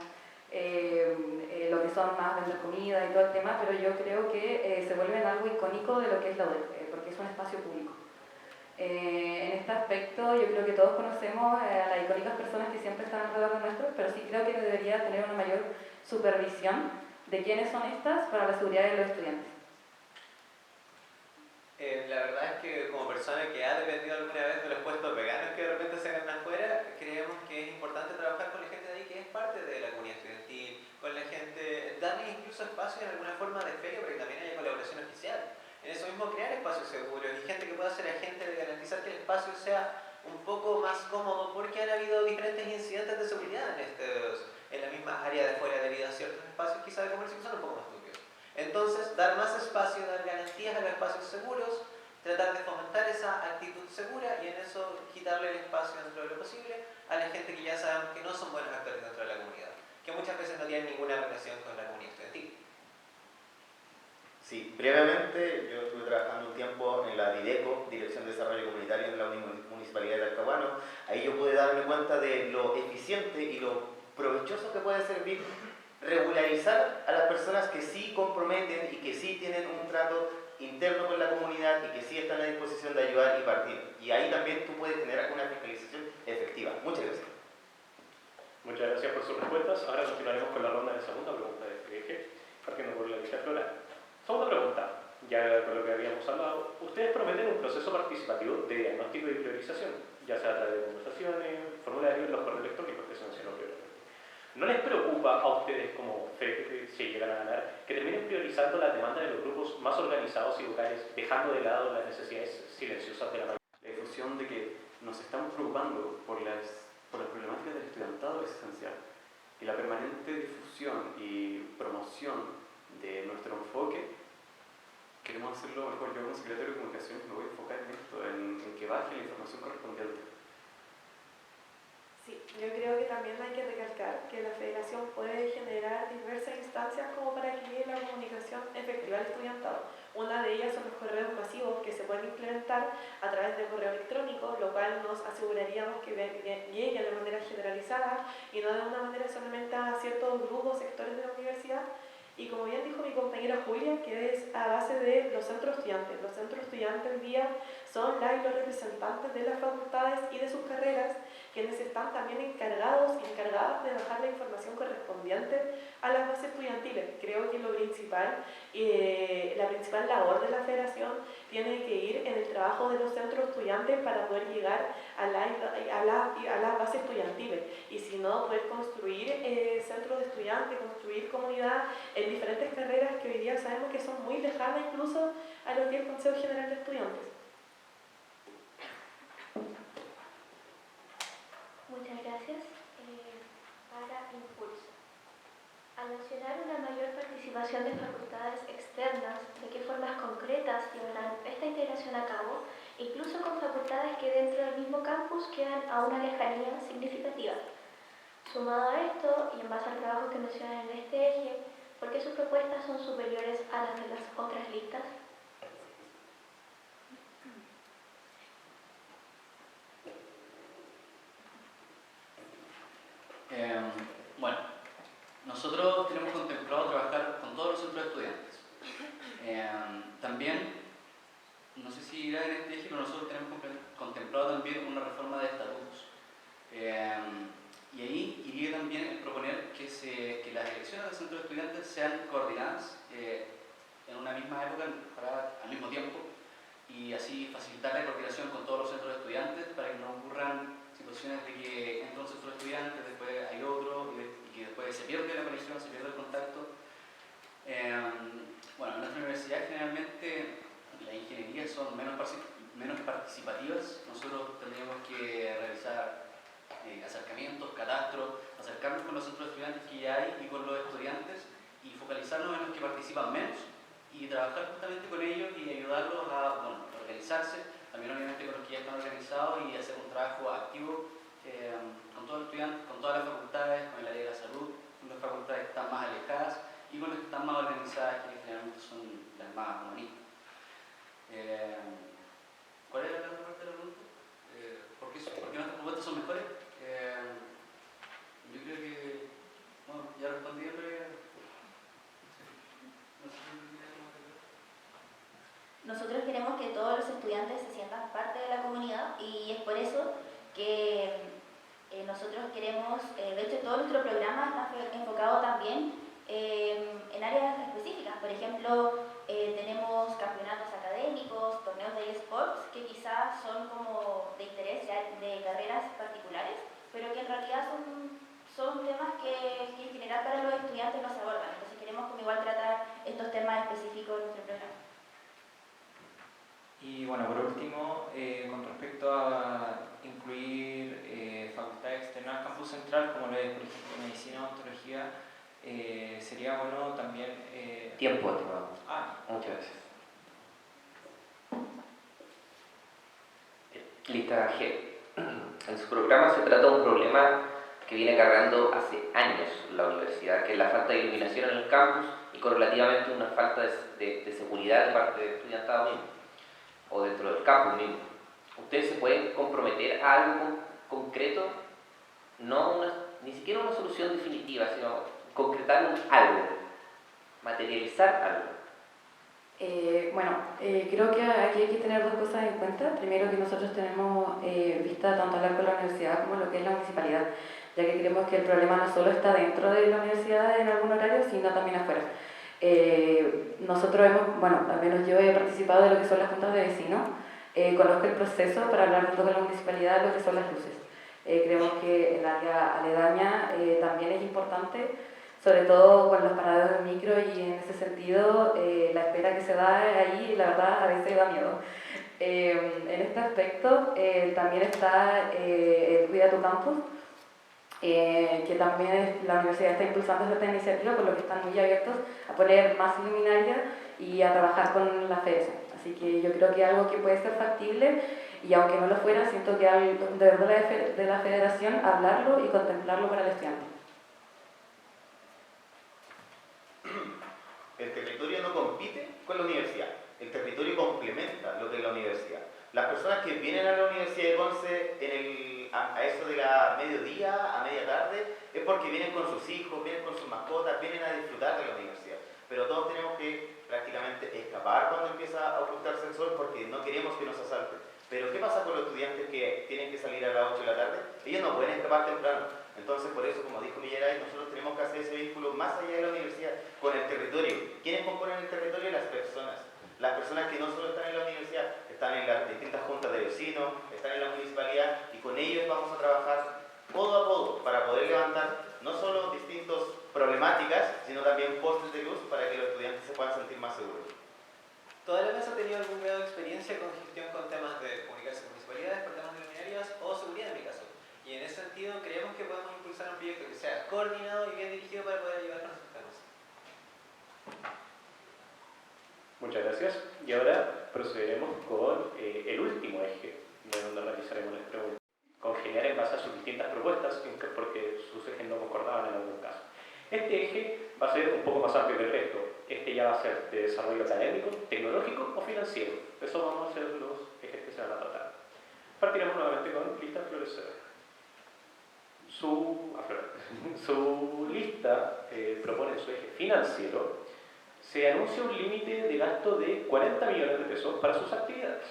lo que son más vender comida y todo el tema, pero yo creo que se vuelven algo icónico de lo que es la UDEC, porque es un espacio público. En este aspecto yo creo que todos conocemos a las icónicas personas que siempre están alrededor de nuestros, pero sí creo que debería tener una mayor supervisión de quiénes son estas para la seguridad de los estudiantes. La verdad es que como persona que ha dependido alguna vez de los puestos veganos que de repente se ganan afuera, creemos que es importante trabajar con la gente de ahí que es parte de la comunidad estudiantil, con la gente, darle incluso espacio en alguna forma de feria para que también haya colaboración oficial. En eso mismo crear espacios seguros y gente que pueda ser agente de garantizar que el espacio sea un poco más cómodo, porque han habido diferentes incidentes de seguridad en la misma área de afuera debido a ciertos espacios quizás de comercio que son un poco más turbios. Entonces, dar más espacio, dar garantías a los espacios seguros, tratar de fomentar esa actitud segura y en eso quitarle el espacio dentro de lo posible a la gente que ya sabemos que no son buenos actores dentro de la comunidad, que muchas veces no tienen ninguna relación con la comunidad estudiantil. Sí, brevemente, yo estuve trabajando un tiempo en la DIDECO, Dirección de Desarrollo Comunitario de la Municipalidad de Talcahuano. Ahí yo pude darme cuenta de lo eficiente y lo provechoso que puede servir regularizar a las personas que sí comprometen y que sí tienen un trato interno con la comunidad y que sí están a disposición de ayudar y partir. Y ahí también tú puedes tener una fiscalización efectiva. Muchas gracias. Muchas gracias por sus respuestas. Ahora continuaremos con la ronda de segunda pregunta de este eje, partiendo por la lista floral. Segunda pregunta, ya con lo que habíamos hablado, ustedes prometen un proceso participativo de diagnóstico y priorización, ya sea a través de conversaciones, formularios, los correos electrónicos que se mencionó previamente. ¿No les preocupa a ustedes como FED, si llegan a ganar, que terminen priorizando la demanda de los grupos más organizados y locales, dejando de lado las necesidades silenciosas de la mayoría? La difusión de que nos estamos preocupando por las problemáticas del estudiantado es esencial. Y la permanente difusión y promoción de nuestro enfoque, queremos hacerlo mejor. Yo como secretario de comunicación me voy a enfocar en esto, en que baje la información correspondiente. Sí, yo creo que también hay que recalcar que la federación puede generar diversas instancias como para que la comunicación efectiva al estudiantado. Una de ellas son los correos masivos que se pueden implementar a través de correo electrónico, lo cual nos aseguraríamos que llegue de manera generalizada y no de una manera solamente a ciertos grupos, sectores de la universidad. Y como bien dijo mi compañera Julia, que es a base de los centros estudiantes. Los centros estudiantes hoy día son los representantes de las facultades y de sus carreras, quienes están también encargadas de bajar la información correspondiente a las bases estudiantiles. Creo que la principal labor de la federación tiene que ir en el trabajo de los centros estudiantes para poder llegar a las bases estudiantiles. Y si no, poder construir centros de estudiantes, construir comunidad en diferentes carreras que hoy día sabemos que son muy lejanas incluso a lo que es el Consejo General de Estudiantes. Muchas gracias. Para Impulso. Al mencionar una mayor participación de facultades externas, ¿de qué formas concretas llevarán esta integración a cabo, incluso con facultades que dentro del mismo campus quedan a una lejanía significativa? Sumado a esto, y en base al trabajo que mencionan en este eje, ¿por qué sus propuestas son superiores a las de las otras listas? Bueno, nosotros tenemos contemplado trabajar con todos los centros de estudiantes. También, no sé si irá en este eje, pero nosotros tenemos contemplado también una reforma de estatutos. Y ahí iría también el proponer que las elecciones de centros de estudiantes sean coordinadas en una misma época, al mismo tiempo, y así facilitar la coordinación con todos los centros de estudiantes para que no ocurran situaciones de que entra un centro de estudiantes, después hay otro y que después se pierde la conexión, se pierde el contacto. Bueno, en nuestra universidad generalmente las ingenierías son menos participativas. Nosotros tendríamos que realizar acercamientos, catastros, acercarnos con los centros de estudiantes que ya hay y con los estudiantes y focalizarnos en los que participan menos y trabajar justamente con ellos y ayudarlos a organizarse, también obviamente con los que ya están organizados y hacer un trabajo activo con todos los estudiantes, con todas las facultades, con el área de la salud, con las facultades que están más alejadas y con las que están más organizadas, que generalmente son las más humanistas. ¿Cuál es la otra parte de la pregunta? ¿Por qué nuestras propuestas son mejores? Yo creo que, bueno, ya respondí en realidad. Nosotros queremos queremos que todos los estudiantes se sientan parte de la comunidad y es por eso que nosotros queremos, de hecho todo nuestro programa está enfocado también en áreas específicas. Por ejemplo, tenemos campeonatos académicos, torneos de eSports que quizás son como de interés de carreras particulares, pero que en realidad son temas que en general para los estudiantes no se abordan. Entonces queremos como igual tratar estos temas específicos en nuestro programa. Y bueno, por último, con respecto a incluir facultades externas al campus central, como lo es, por ejemplo, medicina o odontología, sería bueno también... Tiempo, estimado. Muchas gracias. Lista G. En su programa se trata de un problema que viene cargando hace años la universidad, que es la falta de iluminación en el campus y correlativamente una falta de seguridad de parte del estudiantado mismo, o dentro del campus mismo. Ustedes se pueden comprometer a algo concreto, ni siquiera una solución definitiva, sino concretar algo, materializar algo. Creo que aquí hay que tener dos cosas en cuenta. Primero, que nosotros tenemos vista tanto hablar con la universidad como lo que es la municipalidad, ya que creemos que el problema no solo está dentro de la universidad en algún horario, sino también afuera. Nosotros al menos yo he participado de lo que son las juntas de vecinos, conozco el proceso para hablar junto con la municipalidad de lo que son las luces. Creemos que el área aledaña también es importante, sobre todo con los parados de micro, y en ese sentido la espera que se da ahí, la verdad, a veces da miedo. En este aspecto también está el Cuida tu Campus, que también la universidad está impulsando esta iniciativa, por lo que están muy abiertos a poner más luminaria y a trabajar con la federación. Así que yo creo que es algo que puede ser factible, y aunque no lo fuera, siento que de verdad de la federación hablarlo y contemplarlo para el estudiante. El territorio no compite con la universidad, el territorio complementa lo que es la universidad. Las personas que vienen a la Universidad de Conce a eso de la mediodía, a media tarde, es porque vienen con sus hijos, vienen con sus mascotas, vienen a disfrutar de la universidad. Pero todos tenemos que prácticamente escapar cuando empieza a ocultarse el sol, porque no queremos que nos asalten. Pero ¿qué pasa con los estudiantes que tienen que salir a las 8 de la tarde? Ellos no pueden escapar temprano. Entonces, por eso, como dijo Millaray, nosotros tenemos que hacer ese vínculo más allá de la universidad, con el territorio. ¿Quiénes componen el territorio? Las personas. Las personas que no solo están en la universidad, están en las distintas juntas de vecinos, están en la municipalidad, y con ellos vamos a trabajar codo a codo para poder levantar no solo distintas problemáticas, sino también postes de luz para que los estudiantes se puedan sentir más seguros. ¿Toda la mesa ha tenido algún grado de experiencia con gestión con temas de comunicarse con municipalidades, por temas de luminarias o seguridad en mi caso? Y en ese sentido creemos que podemos impulsar un proyecto que sea coordinado y bien dirigido para poder ayudar con esos temas. Muchas gracias. Y ahora procederemos con el último eje de donde realizaremos las preguntas. Congeniar en base a sus distintas propuestas, porque sus ejes no concordaban en algún caso. Este eje va a ser un poco más amplio que el resto. Este ya va a ser de desarrollo académico, tecnológico o financiero. Eso vamos a ser los ejes que se van a tratar. Partiremos nuevamente con lista Florecer. Su lista propone en su eje financiero, se anuncia un límite de gasto de 40 millones de pesos para sus actividades.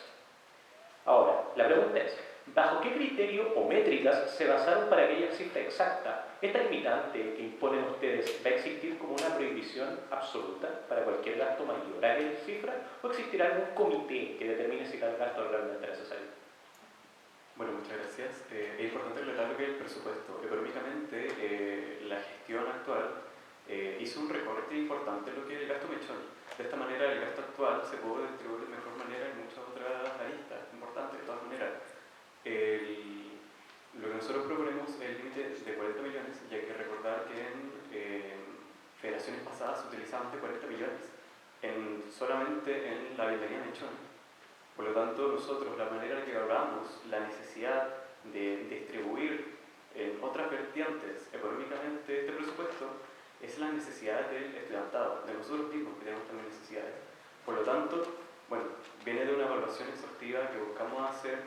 Ahora, la pregunta es, ¿bajo qué criterio o métricas se basaron para aquella cifra exacta? ¿Esta limitante que imponen ustedes va a existir como una prohibición absoluta para cualquier gasto mayor a aquella cifra? ¿O existirá algún comité que determine si tal gasto es realmente necesario? Bueno, muchas gracias. Es importante aclarar lo que es el presupuesto. Económicamente, la gestión actual hizo un recorte importante en lo que es el gasto mechón. De esta manera, el gasto actual se puede distribuir de mejor manera en muchas otras aristas importantes, de todas maneras. Lo que nosotros proponemos es el límite de 40 millones, y hay que recordar que en federaciones pasadas se utilizaban de 40 millones solamente en la bienvenida mechón. Por lo tanto, nosotros, la manera en que evaluamos la necesidad de distribuir en otras vertientes económicamente este presupuesto es la necesidad del estudiantado, de nosotros mismos que tenemos también necesidades. Por lo tanto, viene de una evaluación exhaustiva que buscamos hacer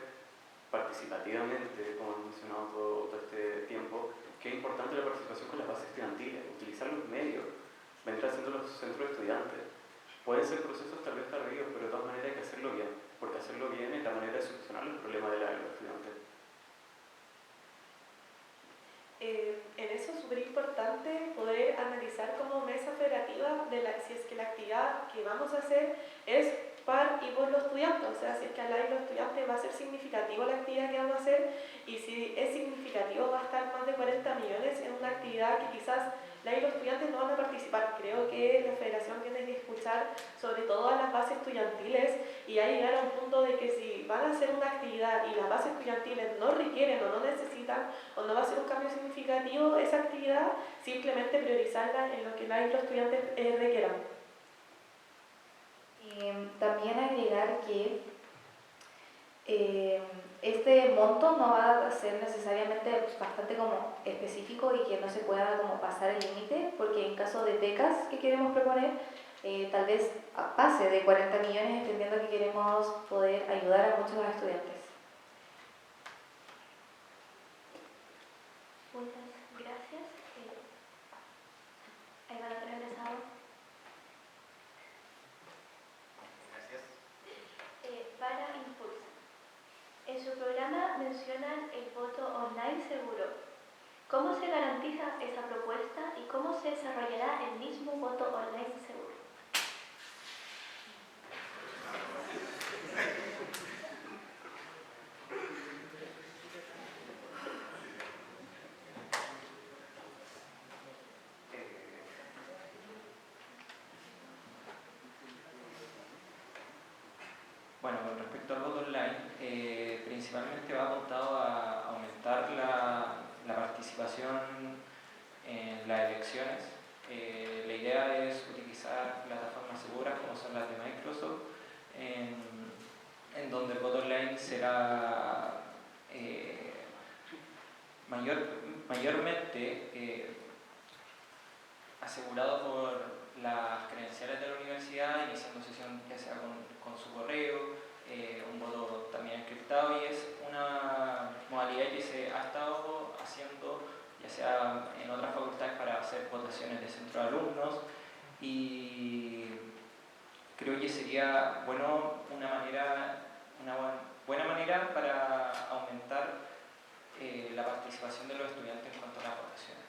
participativamente, como he mencionado todo este tiempo, que es importante la participación con las bases estudiantiles, utilizar los medios, vendrá siendo los centros de estudiantes. Pueden ser procesos tal vez tardíos, pero de todas maneras hay que hacerlo bien. solucionar el problema de los estudiantes? En eso es súper importante poder analizar como mesa federativa si es que la actividad que vamos a hacer es par y por los estudiantes, o sea, si es que al lado de los estudiantes va a ser significativo la actividad que vamos a hacer, y si es significativo va a estar más de 40 millones en una actividad que quizás la y los estudiantes no van a participar. Creo que la federación tiene que escuchar sobre todo a las bases estudiantiles y a llegar a un punto de que si van a hacer una actividad y las bases estudiantiles no requieren o no necesitan o no va a ser un cambio significativo esa actividad, simplemente priorizarla en lo que la y los estudiantes requieran. También agregar que este monto no va a ser necesariamente bastante como específico y que no se pueda como pasar el límite, porque en caso de becas que queremos proponer, tal vez pase de 40 millones, entendiendo que queremos poder ayudar a muchos estudiantes. Muchas gracias. Ahí van a regresar. Para Impulsa. En su programa mencionan el voto online seguro. ¿Cómo se garantiza esa propuesta y cómo se desarrollará el mismo voto online seguro? Bueno, con respecto al voto online, principalmente va apuntado a aumentar la participación en las elecciones. La idea es utilizar plataformas seguras como son las de Microsoft, en donde el voto online será mayormente asegurado por las credenciales de la universidad, iniciando sesión ya sea con su correo, un voto también encriptado, y es una modalidad que se ha estado haciendo ya sea en otras facultades para hacer votaciones de centro de alumnos, y creo que sería una buena manera para aumentar la participación de los estudiantes en cuanto a las votaciones.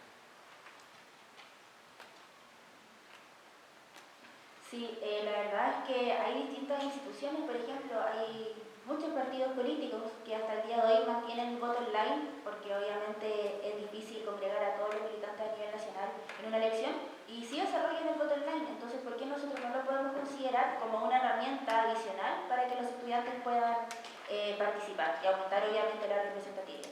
Sí, la verdad es que hay distintas instituciones, por ejemplo, hay muchos partidos políticos que hasta el día de hoy mantienen el voto online, porque obviamente es difícil congregar a todos los militantes a nivel nacional en una elección, y sí desarrollan el voto online. Entonces, ¿por qué nosotros no lo podemos considerar como una herramienta adicional para que los estudiantes puedan participar y aumentar obviamente la representatividad?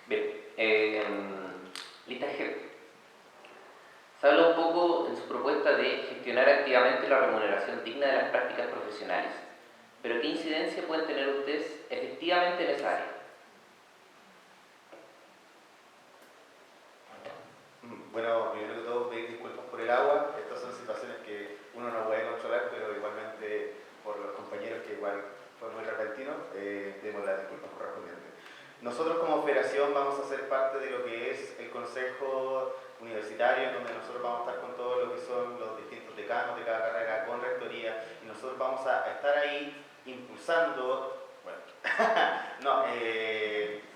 Bien, lista G. Se habla un poco en su propuesta de gestionar activamente la remuneración digna de las prácticas profesionales, pero ¿qué incidencia pueden tener ustedes efectivamente en esa área? Bueno, primero que todo pedir disculpas por el agua. Estas son situaciones que uno no puede controlar, pero igualmente por los compañeros que igual fue muy repentino, demos las disculpas correspondientes. Nosotros como federación vamos a ser parte de lo que es el consejo universitario, donde nosotros vamos a estar con todo lo que son los distintos decanos de cada carrera, con rectoría, y nosotros vamos a estar ahí impulsando,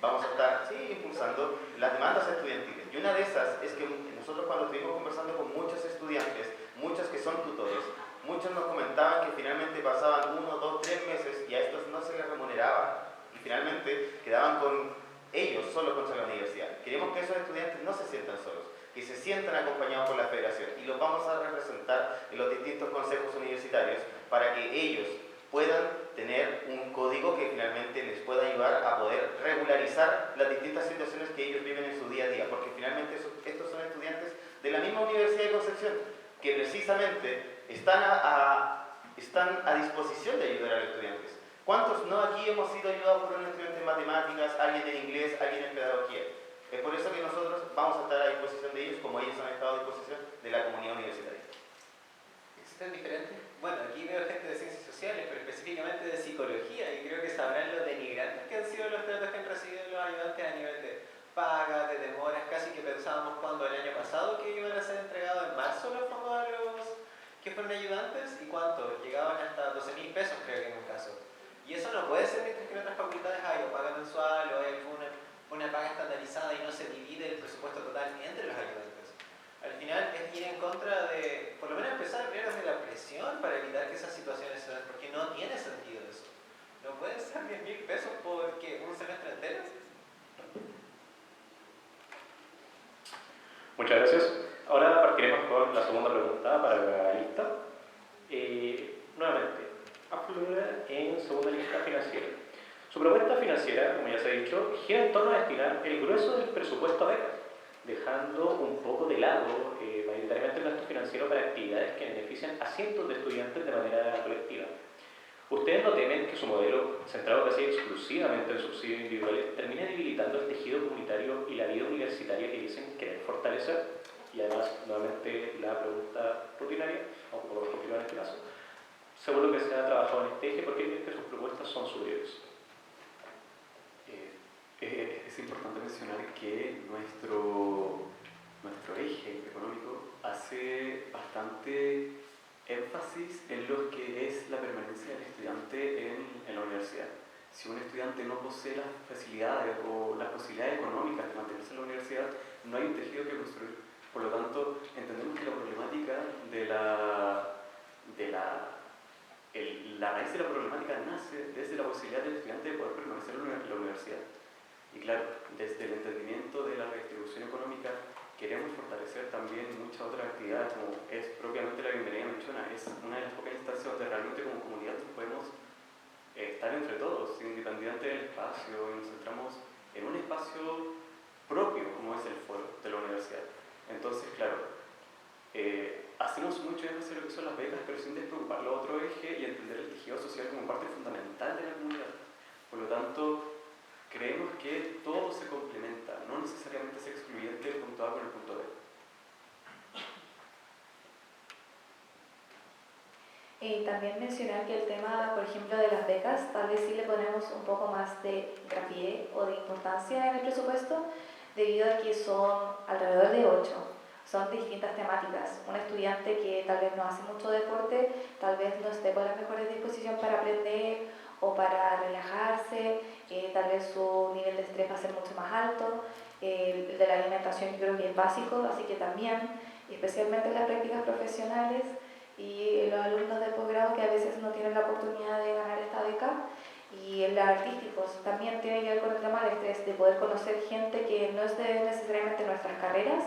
vamos a estar impulsando las demandas estudiantiles. Y una de esas es que nosotros cuando estuvimos conversando con muchos estudiantes, muchos que son tutores, muchos nos comentaban que finalmente pasaban 1, 2, 3 meses y a estos no se les remuneraba. Y finalmente quedaban con ellos solos contra la universidad. Queremos que esos estudiantes no se sientan solos, que se sientan acompañados por la federación, y los vamos a representar en los distintos consejos universitarios para que ellos puedan tener un código que finalmente les pueda ayudar a poder regularizar las distintas situaciones que ellos viven en su día a día, porque finalmente estos son estudiantes de la misma Universidad de Concepción, que precisamente están a disposición de ayudar a los estudiantes. ¿Cuántos no aquí hemos sido ayudados por un estudiante en matemáticas, alguien en inglés, alguien en pedagogía? Es por eso que nosotros vamos a estar a disposición de ellos, como ellos han estado a disposición de la comunidad universitaria. ¿Existen diferentes? Bueno, aquí veo gente de ciencias sociales, pero específicamente de psicología, y creo que sabrán lo denigrantes que han sido los tratos que han recibido los ayudantes a nivel de que fueron ayudantes y cuánto, llegaban hasta 12.000 pesos creo que en un caso. Y eso no puede ser mientras que en otras facultades hay o paga mensual o hay una paga estandarizada y no se divide el presupuesto total entre los ayudantes. Al final es ir en contra de, por lo menos empezar primero desde la presión para evitar que esas situaciones se den, porque no tiene sentido eso. No pueden ser 10.000 pesos porque un semestre entero. Muchas gracias. Ahora partiremos con la segunda pregunta para la lista. Nuevamente, aflora en segunda lista financiera. Su propuesta financiera, como ya se ha dicho, gira en torno a destinar el grueso del presupuesto a becas, dejando un poco de lado mayoritariamente el gasto financiero para actividades que benefician a cientos de estudiantes de manera colectiva. ¿Ustedes no temen que su modelo, centrado casi exclusivamente en subsidios individuales, termine debilitando el tejido comunitario y la vida universitaria que dicen querer fortalecer? Y además, nuevamente, la pregunta rutinaria, o por continuar en este caso, según lo que se ha trabajado en este eje, ¿por qué creen que sus propuestas son superiores? Es importante mencionar que nuestro eje económico hace bastante énfasis en lo que es la permanencia del estudiante en la universidad. Si un estudiante no posee las facilidades o las posibilidades económicas de mantenerse en la universidad, no hay un tejido que construir. Por lo tanto, entendemos que la problemática la raíz de la problemática nace desde la posibilidad del estudiante de poder permanecer en la universidad. Y claro, desde el entendimiento de la redistribución económica, queremos fortalecer también muchas otras actividades, como es propiamente la bienvenida menchona. Es una de las pocas instancias donde realmente como comunidad podemos estar entre todos, independiente del espacio, y nos centramos en un espacio propio, como es el foro de la universidad. Entonces, claro, hacemos mucho énfasis en lo que son las becas, pero sin despreocupar lo otro eje y entender el tejido social como parte fundamental de la comunidad. Por lo tanto, creemos que todo se complementa, no necesariamente es excluyente el punto A con el punto B. También mencionar que el tema, por ejemplo, de las becas, tal vez sí le ponemos un poco más de hincapié o de importancia en el presupuesto, debido a que son alrededor de 8. Son distintas temáticas. Un estudiante que tal vez no hace mucho deporte, tal vez no esté con la mejor disposición para aprender o para relajarse, tal vez su nivel de estrés va a ser mucho más alto. El de la alimentación yo creo que es básico, así que también, especialmente en las prácticas profesionales y los alumnos de posgrado que a veces no tienen la oportunidad de ganar esta beca, y en los artísticos también tiene que ver con el tema del estrés, de poder conocer gente que no es de necesariamente nuestras carreras,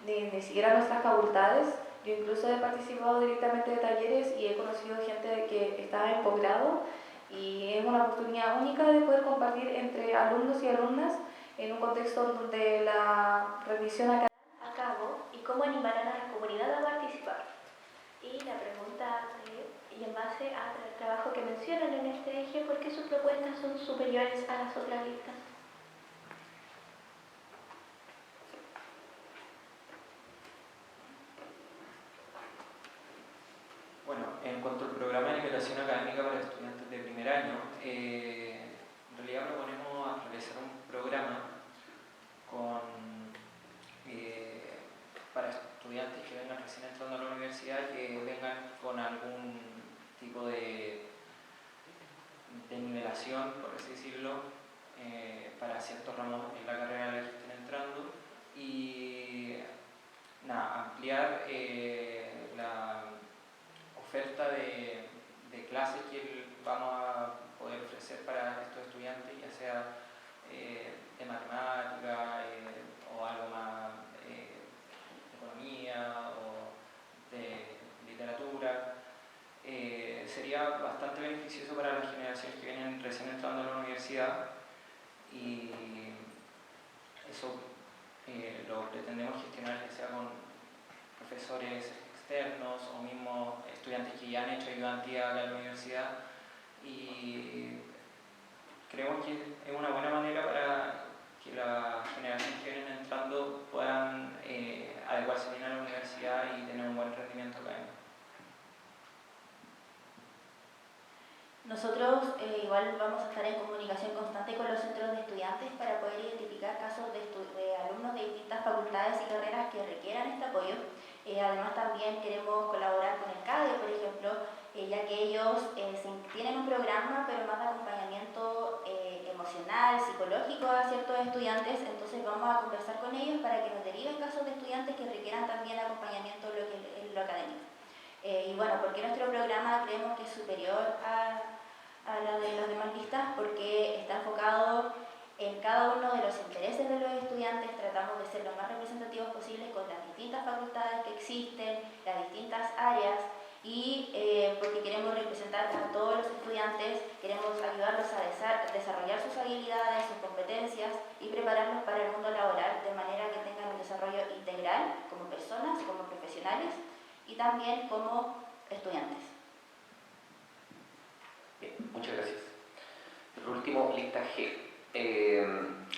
ni siquiera nuestras facultades. Yo incluso he participado directamente de talleres y he conocido gente que estaba en posgrado, y es una oportunidad única de poder compartir entre alumnos y alumnas en un contexto donde la revisión académica a cabo y cómo animarán a la comunidad a participar. Y la pregunta, y en base al trabajo que mencionan en este eje, ¿por qué sus propuestas son superiores a las otras listas? Bueno, en cuanto al programa de nivelación académica para estudiantes de primer año, en realidad proponemos realizar un programa para estudiantes que vengan recién entrando a la universidad, que vengan con algún tipo de nivelación, por así decirlo, para ciertos ramos en la carrera en la que estén entrando, y ampliar la oferta de clases que vamos a poder ofrecer para estos estudiantes, ya sea de matemática o algo más de economía o de literatura. Sería bastante beneficioso para las generaciones que vienen recién entrando a la universidad, y eso lo pretendemos gestionar ya sea con profesores externos o mismos estudiantes que ya han hecho ayudantía acá en la universidad, y creemos que es una buena manera para que las generaciones que vienen entrando puedan adecuarse bien a la universidad y tener un buen rendimiento académico. Nosotros igual vamos a estar en comunicación constante con los centros de estudiantes para poder identificar casos de alumnos de distintas facultades y carreras que requieran este apoyo. Además también queremos colaborar con el CADE, por ejemplo, ya que ellos tienen un programa pero más de acompañamiento emocional, psicológico a ciertos estudiantes, entonces vamos a conversar con ellos para que nos deriven casos de estudiantes que requieran también acompañamiento en lo académico. Y bueno, ¿por qué nuestro programa creemos que es superior a la de los demás listas? Porque está enfocado en cada uno de los intereses de los estudiantes, tratamos de ser lo más representativos posibles con las distintas facultades que existen, las distintas áreas, y porque queremos representar a todos los estudiantes, queremos ayudarlos a desarrollar sus habilidades, sus competencias y prepararlos para el mundo laboral de manera que tengan un desarrollo integral como personas, como profesionales y también como estudiantes. Bien, muchas gracias. Por último, lista G.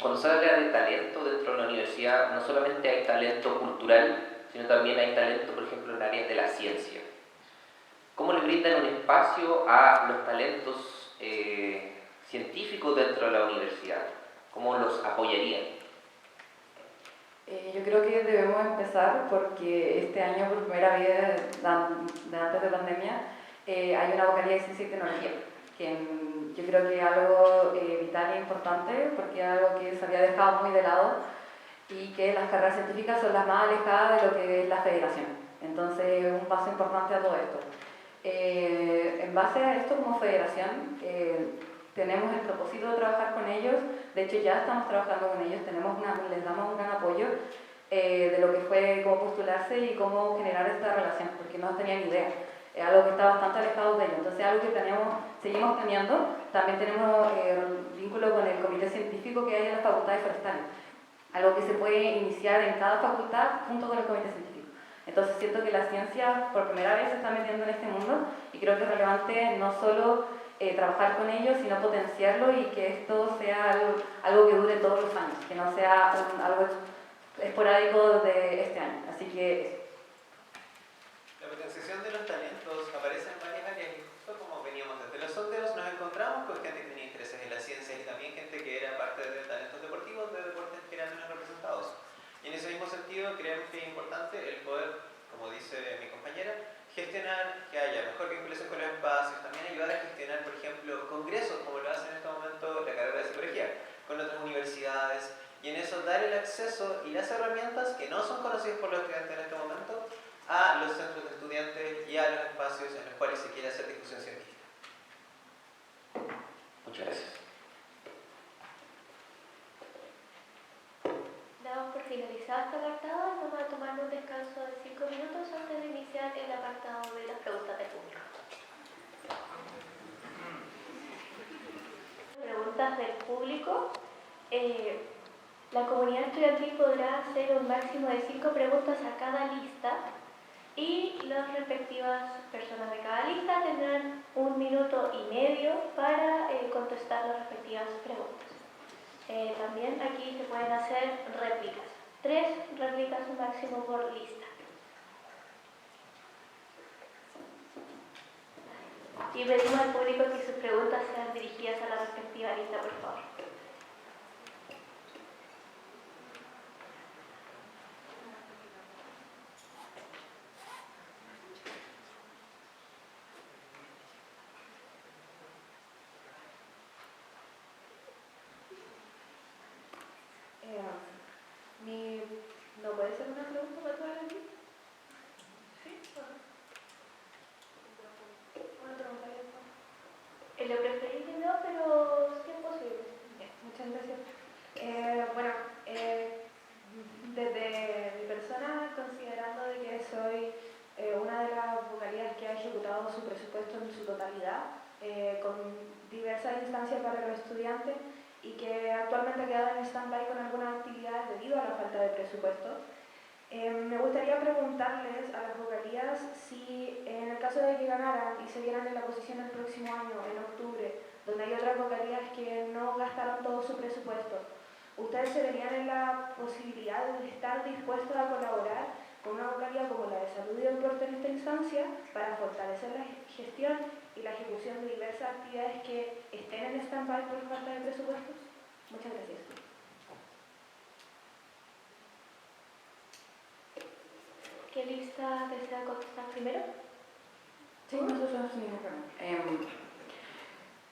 Cuando se habla de talento dentro de la universidad, no solamente hay talento cultural, sino también hay talento, por ejemplo, en áreas de la ciencia. ¿Cómo le brindan un espacio a los talentos científicos dentro de la universidad? ¿Cómo los apoyarían? Yo creo que debemos empezar porque este año, por primera vez de antes de pandemia, hay una vocalía de ciencia y tecnología, que yo creo que es algo vital e importante porque es algo que se había dejado muy de lado y que las carreras científicas son las más alejadas de lo que es la federación. Entonces, un paso importante a todo esto. En base a esto, como federación, tenemos el propósito de trabajar con ellos. De hecho, ya estamos trabajando con ellos, les damos un gran apoyo de lo que fue cómo postularse y cómo generar esta relación, porque no tenían idea. Es algo que está bastante alejado de ellos. Entonces, es algo que seguimos teniendo. También tenemos vínculo con el comité científico que hay en las facultades forestales. Algo que se puede iniciar en cada facultad junto con el comité científico. Entonces siento que la ciencia por primera vez se está metiendo en este mundo y creo que es relevante no solo trabajar con ellos, sino potenciarlo y que esto sea algo que dure todos los años, que no sea algo esporádico de este año. Así que la potenciación de los talentos aparece en varias áreas y justo como veníamos desde los sondeos nos encontramos con gente que tenía intereses en la ciencia y también gente que era parte de talentos deportivos, de deportes que eran menos representados. Y en ese mismo sentido creemos que es importante el poder, como dice mi compañera, gestionar que haya mejor vinculación con los espacios, también ayudar a gestionar, por ejemplo, congresos, como lo hace en este momento la carrera de psicología, con otras universidades, y en eso dar el acceso y las herramientas que no son conocidas por los estudiantes en este momento a los centros de estudiantes y a los espacios en los cuales se quiere hacer discusión científica. Muchas gracias. Damos por finalizado este apartado y vamos a tomar un descanso de 5 minutos antes de iniciar el apartado de las preguntas del público. Preguntas del público. La comunidad estudiantil podrá hacer un máximo de 5 preguntas a cada lista y las respectivas personas de cada lista tendrán 1 minuto y medio para contestar las respectivas preguntas. También aquí se pueden hacer réplicas, 3 réplicas máximo por lista. Y pedimos al público que sus preguntas sean dirigidas a la respectiva lista, por favor. ¿No puede ser una pregunta para todas las listas? ¿Sí? Una pregunta abierta. Lo preferible no, pero sí es posible. Bien, muchas gracias. Desde mi persona, considerando de que soy una de las vocalías que ha ejecutado su presupuesto en su totalidad, con diversas instancias para los estudiantes, y que actualmente ha quedado en stand-by con algunas actividades debido a la falta de presupuesto. Me gustaría preguntarles a las vocalías si en el caso de que ganaran y se vieran en la posición el próximo año, en octubre, donde hay otras vocalías que no gastaron todo su presupuesto, ¿ustedes se verían en la posibilidad de estar dispuestos a colaborar con una vocalía como la de salud y deporte en esta instancia para fortalecer la gestión y la ejecución de diversas actividades que estén en stand-by por falta de presupuestos? Muchas gracias. Elisa desea contestar primero? Sí, nosotros sin ningún problema.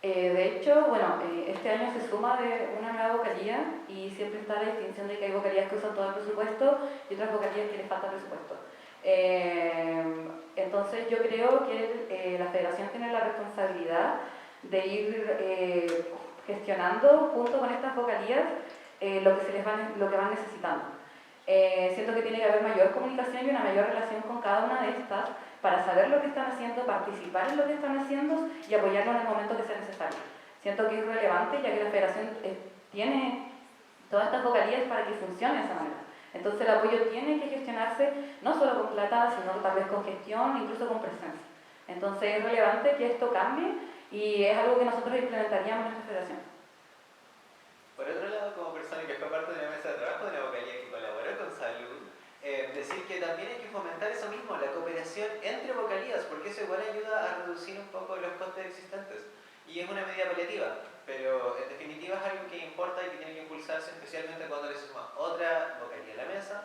De hecho, bueno, este año se suma de una nueva vocalía y siempre está la distinción de que hay vocalías que usan todo el presupuesto y otras vocalías que les falta presupuesto. Entonces yo creo que la federación tiene la responsabilidad de ir gestionando junto con estas vocalías lo que van necesitando. Siento que tiene que haber mayor comunicación y una mayor relación con cada una de estas para saber lo que están haciendo, participar en lo que están haciendo y apoyarlo en el momento que sea necesario. Siento que es relevante ya que la federación tiene todas estas vocalías para que funcione de esa manera. Entonces el apoyo tiene que gestionarse no solo con plata, sino tal vez con gestión, incluso con presencia. Entonces es relevante que esto cambie y es algo que nosotros implementaríamos en nuestra federación. Por otro lado, como persona que fue parte de la mesa de trabajo de la vocalía que colaboró con Salud, decir que también hay que fomentar eso mismo, la cooperación entre vocalías, porque eso igual ayuda a reducir un poco los costes existentes. Y es una medida paliativa, pero en definitiva es algo que importa y que tiene que impulsarse, especialmente cuando le suma otra vocalía a la mesa.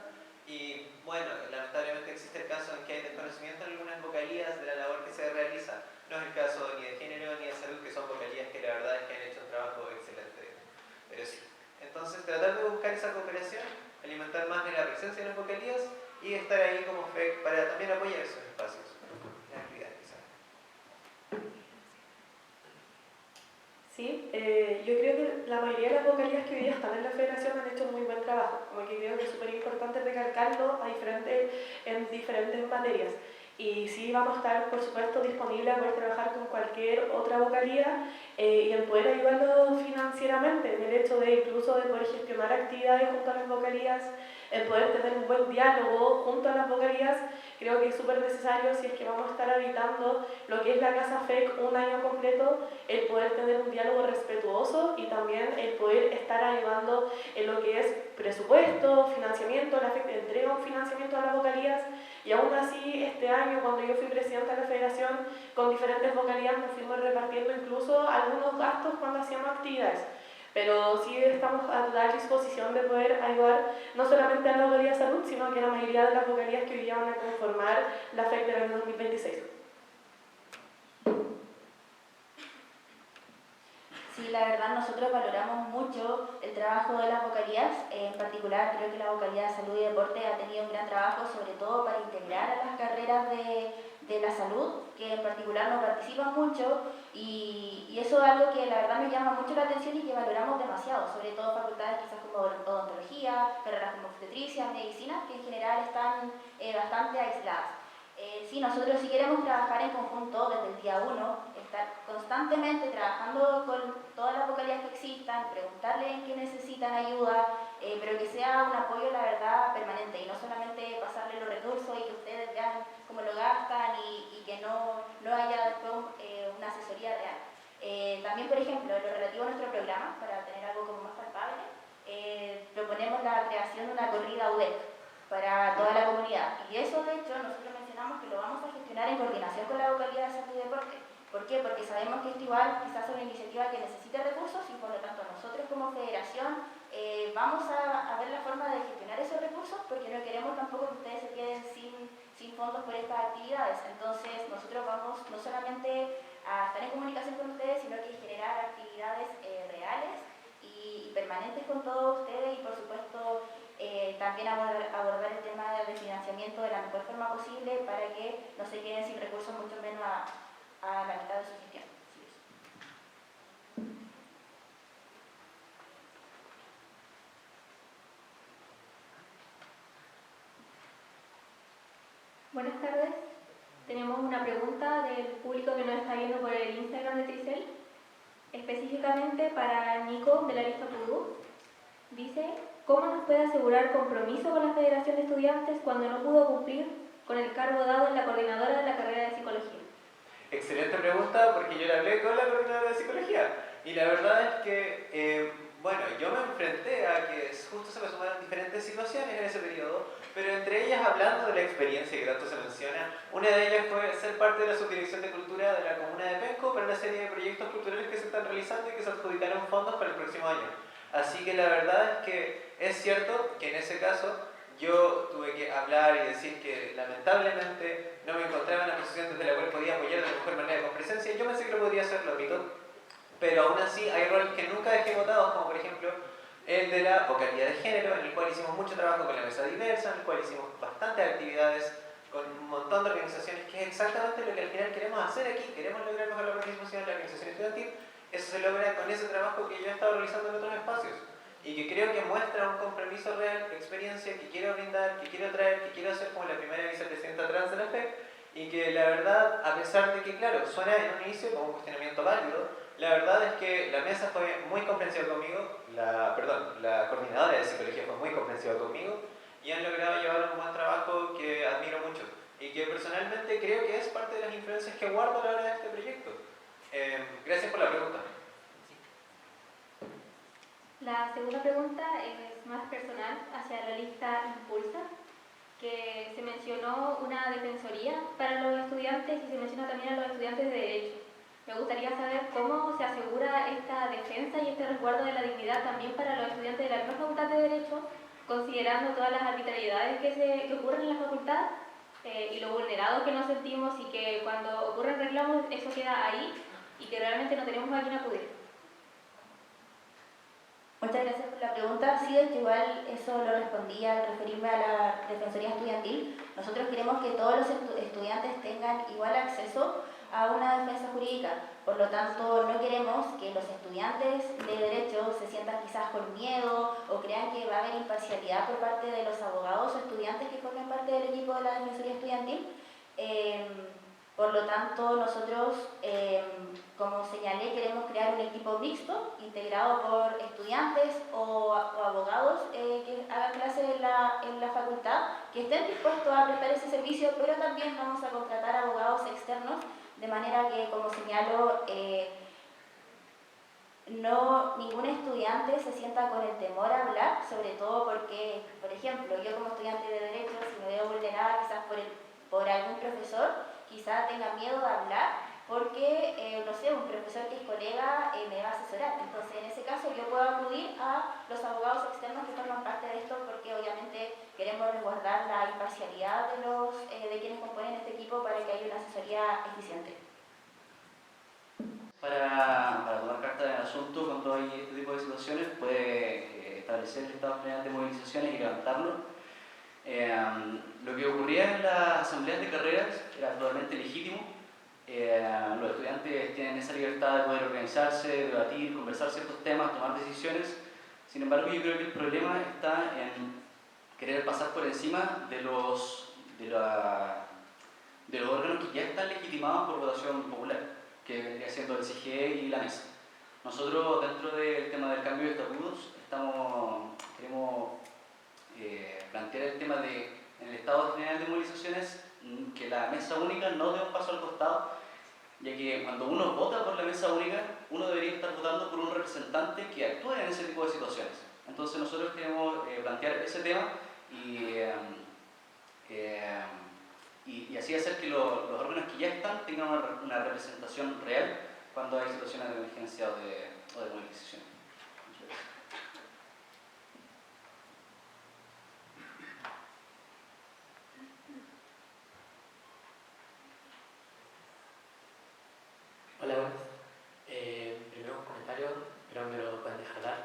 Y bueno, lamentablemente existe el caso en que hay desconocimiento en algunas vocalías de la labor que se realiza. No es el caso ni de género ni de salud, que son vocalías que la verdad es que han hecho un trabajo excelente. Pero sí, entonces tratar de buscar esa cooperación, alimentar más de la presencia de las vocalías y estar ahí como FEC para también apoyar esos espacios, las actividades quizás. Sí, yo creo que la mayoría de las vocalías que hoy día están en la federación han hecho muy buen trabajo, como que creo que es súper importante recalcarlo en diferentes materias. Y sí vamos a estar, por supuesto, disponibles a poder trabajar con cualquier otra vocalía y en poder ayudarlos financieramente, en el hecho de incluso de poder gestionar actividades junto a las vocalías, en poder tener un buen diálogo junto a las vocalías. Creo que es súper necesario, si es que vamos a estar habitando lo que es la Casa FEC un año completo, el poder tener un diálogo respetuoso y también el poder estar ayudando en lo que es presupuesto, financiamiento, la FEC entrega un financiamiento a las vocalías. Y aún así, este año, cuando yo fui presidenta de la federación, con diferentes vocalías nos fuimos repartiendo incluso algunos gastos cuando hacíamos actividades. Pero sí estamos a total disposición de poder ayudar no solamente a la vocalía de salud, sino que a la mayoría de las vocalías que hoy día van a conformar la FEC del año 2026. Sí, la verdad nosotros valoramos mucho el trabajo de las vocalías, en particular creo que la vocalía de salud y deporte ha tenido un gran trabajo, sobre todo para integrar a las carreras de la salud, que en particular no participan mucho, y eso es algo que la verdad me llama mucho la atención y que valoramos demasiado, sobre todo facultades quizás como odontología, carreras como obstetricia, medicina, que en general están bastante aisladas. Sí, nosotros sí queremos trabajar en conjunto desde el día 1, estar constantemente trabajando con todas las vocalías que existan, preguntarle en qué necesitan ayuda, pero que sea un apoyo, la verdad, permanente y no solamente pasarle los recursos y que ustedes vean cómo lo gastan y que no haya después una asesoría real. También, por ejemplo, en lo relativo a nuestro programa, para tener algo como más palpable, proponemos la creación de una corrida UDEC para toda la comunidad. Y eso, de hecho, nosotros mencionamos que lo vamos a gestionar en coordinación con la vocalía de salud y deporte. ¿Por qué? Porque sabemos que esto igual quizás es una iniciativa que necesita recursos y por lo tanto nosotros como federación vamos a ver la forma de gestionar esos recursos porque no queremos tampoco que ustedes se queden sin fondos por estas actividades. Entonces nosotros vamos no solamente a estar en comunicación con ustedes, sino que generar actividades reales y permanentes con todos ustedes y por supuesto también abordar el tema de financiamiento de la mejor forma posible para que no se queden sin recursos, mucho menos a la mitad de su gestión. Buenas tardes. Tenemos una pregunta del público que nos está viendo por el Instagram de Tricel, específicamente para Nico de la lista Pudú. Dice: ¿cómo nos puede asegurar compromiso con la Federación de Estudiantes cuando no pudo cumplir con el cargo dado en la coordinadora de la carrera de Psicología? Excelente pregunta, porque yo le hablé con la coordinadora de Psicología y la verdad es que, bueno, yo me enfrenté a que justo se me sumaron diferentes situaciones en ese periodo, pero entre ellas, hablando de la experiencia que tanto se menciona, una de ellas fue ser parte de la Subdirección de Cultura de la Comuna de Penco para una serie de proyectos culturales que se están realizando y que se adjudicaron fondos para el próximo año. Así que la verdad es que es cierto que en ese caso yo tuve que hablar y decir que lamentablemente no me encontraba en una posición desde la cual podía apoyar de la mejor manera con presencia. Yo pensé que lo podría hacer, lo admito, pero aún así hay roles que nunca dejé votados, como por ejemplo el de la vocalidad de género, en el cual hicimos mucho trabajo con la mesa diversa, en el cual hicimos bastantes actividades con un montón de organizaciones, que es exactamente lo que al final queremos hacer aquí. Queremos lograr mejor la participación en la organización estudiantil. Eso se logra con ese trabajo que yo he estado realizando en otros espacios y que creo que muestra un compromiso real, experiencia que quiero brindar, que quiero traer, que quiero hacer como la primera vicepresidenta trans de la FEC, y que la verdad, a pesar de que claro, suena en un inicio como un cuestionamiento válido, la verdad es que la mesa fue muy comprensiva conmigo, la coordinadora de psicología fue muy comprensiva conmigo, y han logrado llevar un buen trabajo que admiro mucho y que personalmente creo que es parte de las influencias que guardo a la hora de este proyecto. Gracias por la pregunta. La segunda pregunta es más personal, hacia la lista Impulsa, que se mencionó una defensoría para los estudiantes y se menciona también a los estudiantes de Derecho. Me gustaría saber cómo se asegura esta defensa y este resguardo de la dignidad también para los estudiantes de la misma facultad de Derecho, considerando todas las arbitrariedades que ocurren en la facultad y lo vulnerados que nos sentimos, y que cuando ocurren reclamos eso queda ahí y que realmente no tenemos a quién acudir. Muchas gracias por la pregunta. Sí, es que igual eso lo respondí al referirme a la Defensoría Estudiantil. Nosotros queremos que todos los estudiantes tengan igual acceso a una defensa jurídica. Por lo tanto, no queremos que los estudiantes de Derecho se sientan quizás con miedo o crean que va a haber imparcialidad por parte de los abogados o estudiantes que formen parte del equipo de la Defensoría Estudiantil. Por lo tanto, nosotros, como señalé, queremos crear un equipo mixto, integrado por estudiantes o abogados que hagan clase en la facultad, que estén dispuestos a prestar ese servicio, pero también vamos a contratar abogados externos, de manera que, como señalo, ningún estudiante se sienta con el temor a hablar, sobre todo porque, por ejemplo, yo como estudiante de Derecho, si me veo vulnerada quizás por algún profesor, quizás tenga miedo de hablar porque, no sé, un profesor que es colega me va a asesorar. Entonces, en ese caso, yo puedo acudir a los abogados externos que forman parte de esto, porque obviamente queremos resguardar la imparcialidad de quienes componen este equipo para que haya una asesoría eficiente. Para tomar carta en el asunto, cuando hay este tipo de situaciones, puede establecer el estado general de movilizaciones y levantarlo. Lo que ocurría en las asambleas de carreras era totalmente legítimo. Los estudiantes tienen esa libertad de poder organizarse, debatir, conversar ciertos temas, tomar decisiones. Sin embargo, yo creo que el problema está en querer pasar por encima de los órganos que ya están legitimados por votación popular, que vendría siendo el CGE y la mesa. Nosotros, dentro del tema del cambio de estatutos, queremos plantear el tema de, en el Estado General de Movilizaciones, que la mesa única no dé un paso al costado, ya que cuando uno vota por la mesa única, uno debería estar votando por un representante que actúe en ese tipo de situaciones. Entonces nosotros queremos plantear ese tema y así hacer que los órganos que ya están tengan una representación real cuando hay situaciones de emergencia o de movilización. Hola, buenas. Primero un comentario, pero me lo pueden dejar dar.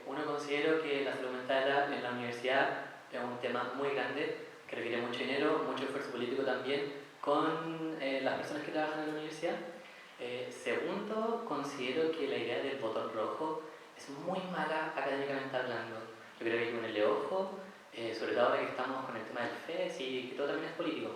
Uno, considero que la salud mental en la universidad es un tema muy grande, que requiere mucho dinero, mucho esfuerzo político también con las personas que trabajan en la universidad. Segundo, considero que la idea del botón rojo es muy mala académicamente hablando. Yo creo que hay que ponerle ojo, sobre todo ahora que estamos con el tema del FES y que todo también es político.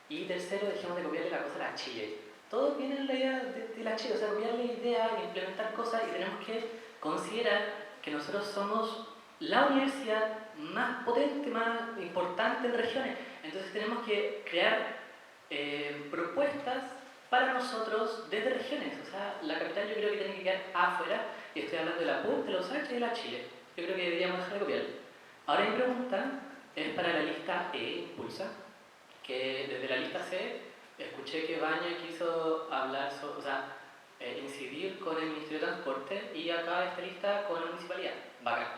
Y tercero, dejemos de copiarle la cosa a la Chile. Todo viene en la idea de la Chile, o sea, copiar la idea, implementar cosas, y tenemos que considerar que nosotros somos la universidad más potente, más importante en regiones. Entonces tenemos que crear propuestas para nosotros desde regiones. O sea, la capital yo creo que tiene que quedar afuera, y estoy hablando de la PUC, de los Artes y de la Chile. Yo creo que deberíamos dejar de copiarlo. Ahora mi pregunta es para la lista E, Impulsa, que desde la lista C escuché que Baña quiso hablar incidir con el Ministerio de Transporte, y acá esta lista con la municipalidad. Bacán.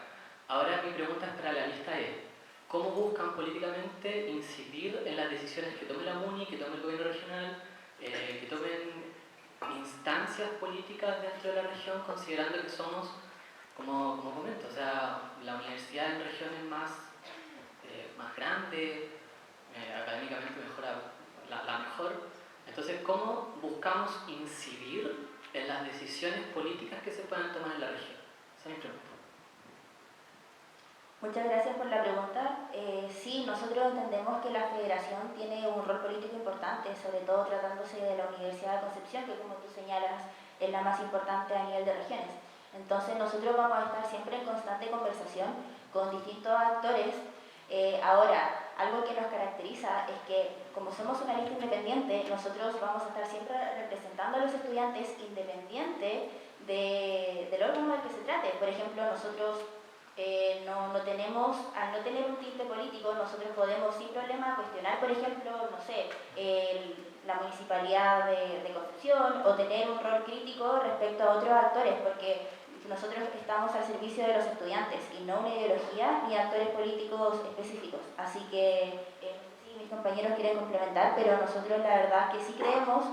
Ahora mi pregunta es para la lista E. ¿cómo buscan políticamente incidir en las decisiones que tome la MUNI, que tome el gobierno regional, que tomen instancias políticas dentro de la región, considerando que somos, como comento, o sea, la universidad en regiones más grande, académicamente la mejor? Entonces, ¿cómo buscamos incidir en las decisiones políticas que se puedan tomar en la región? Esa es mi pregunta. Muchas gracias por la pregunta. Sí, nosotros entendemos que la federación tiene un rol político importante, sobre todo tratándose de la Universidad de Concepción, que como tú señalas es la más importante a nivel de regiones. Entonces nosotros vamos a estar siempre en constante conversación con distintos actores. Ahora, algo que nos caracteriza es que como somos una lista independiente, nosotros vamos a estar siempre representando a los estudiantes independiente del órgano del que se trate. Por ejemplo, nosotros no tenemos, al no tener un tinte político, nosotros podemos sin problema cuestionar, por ejemplo, no sé, la municipalidad de Concepción, o tener un rol crítico respecto a otros actores, porque nosotros estamos al servicio de los estudiantes y no una ideología ni actores políticos específicos. Así que, sí, mis compañeros quieren complementar, pero nosotros la verdad que sí creemos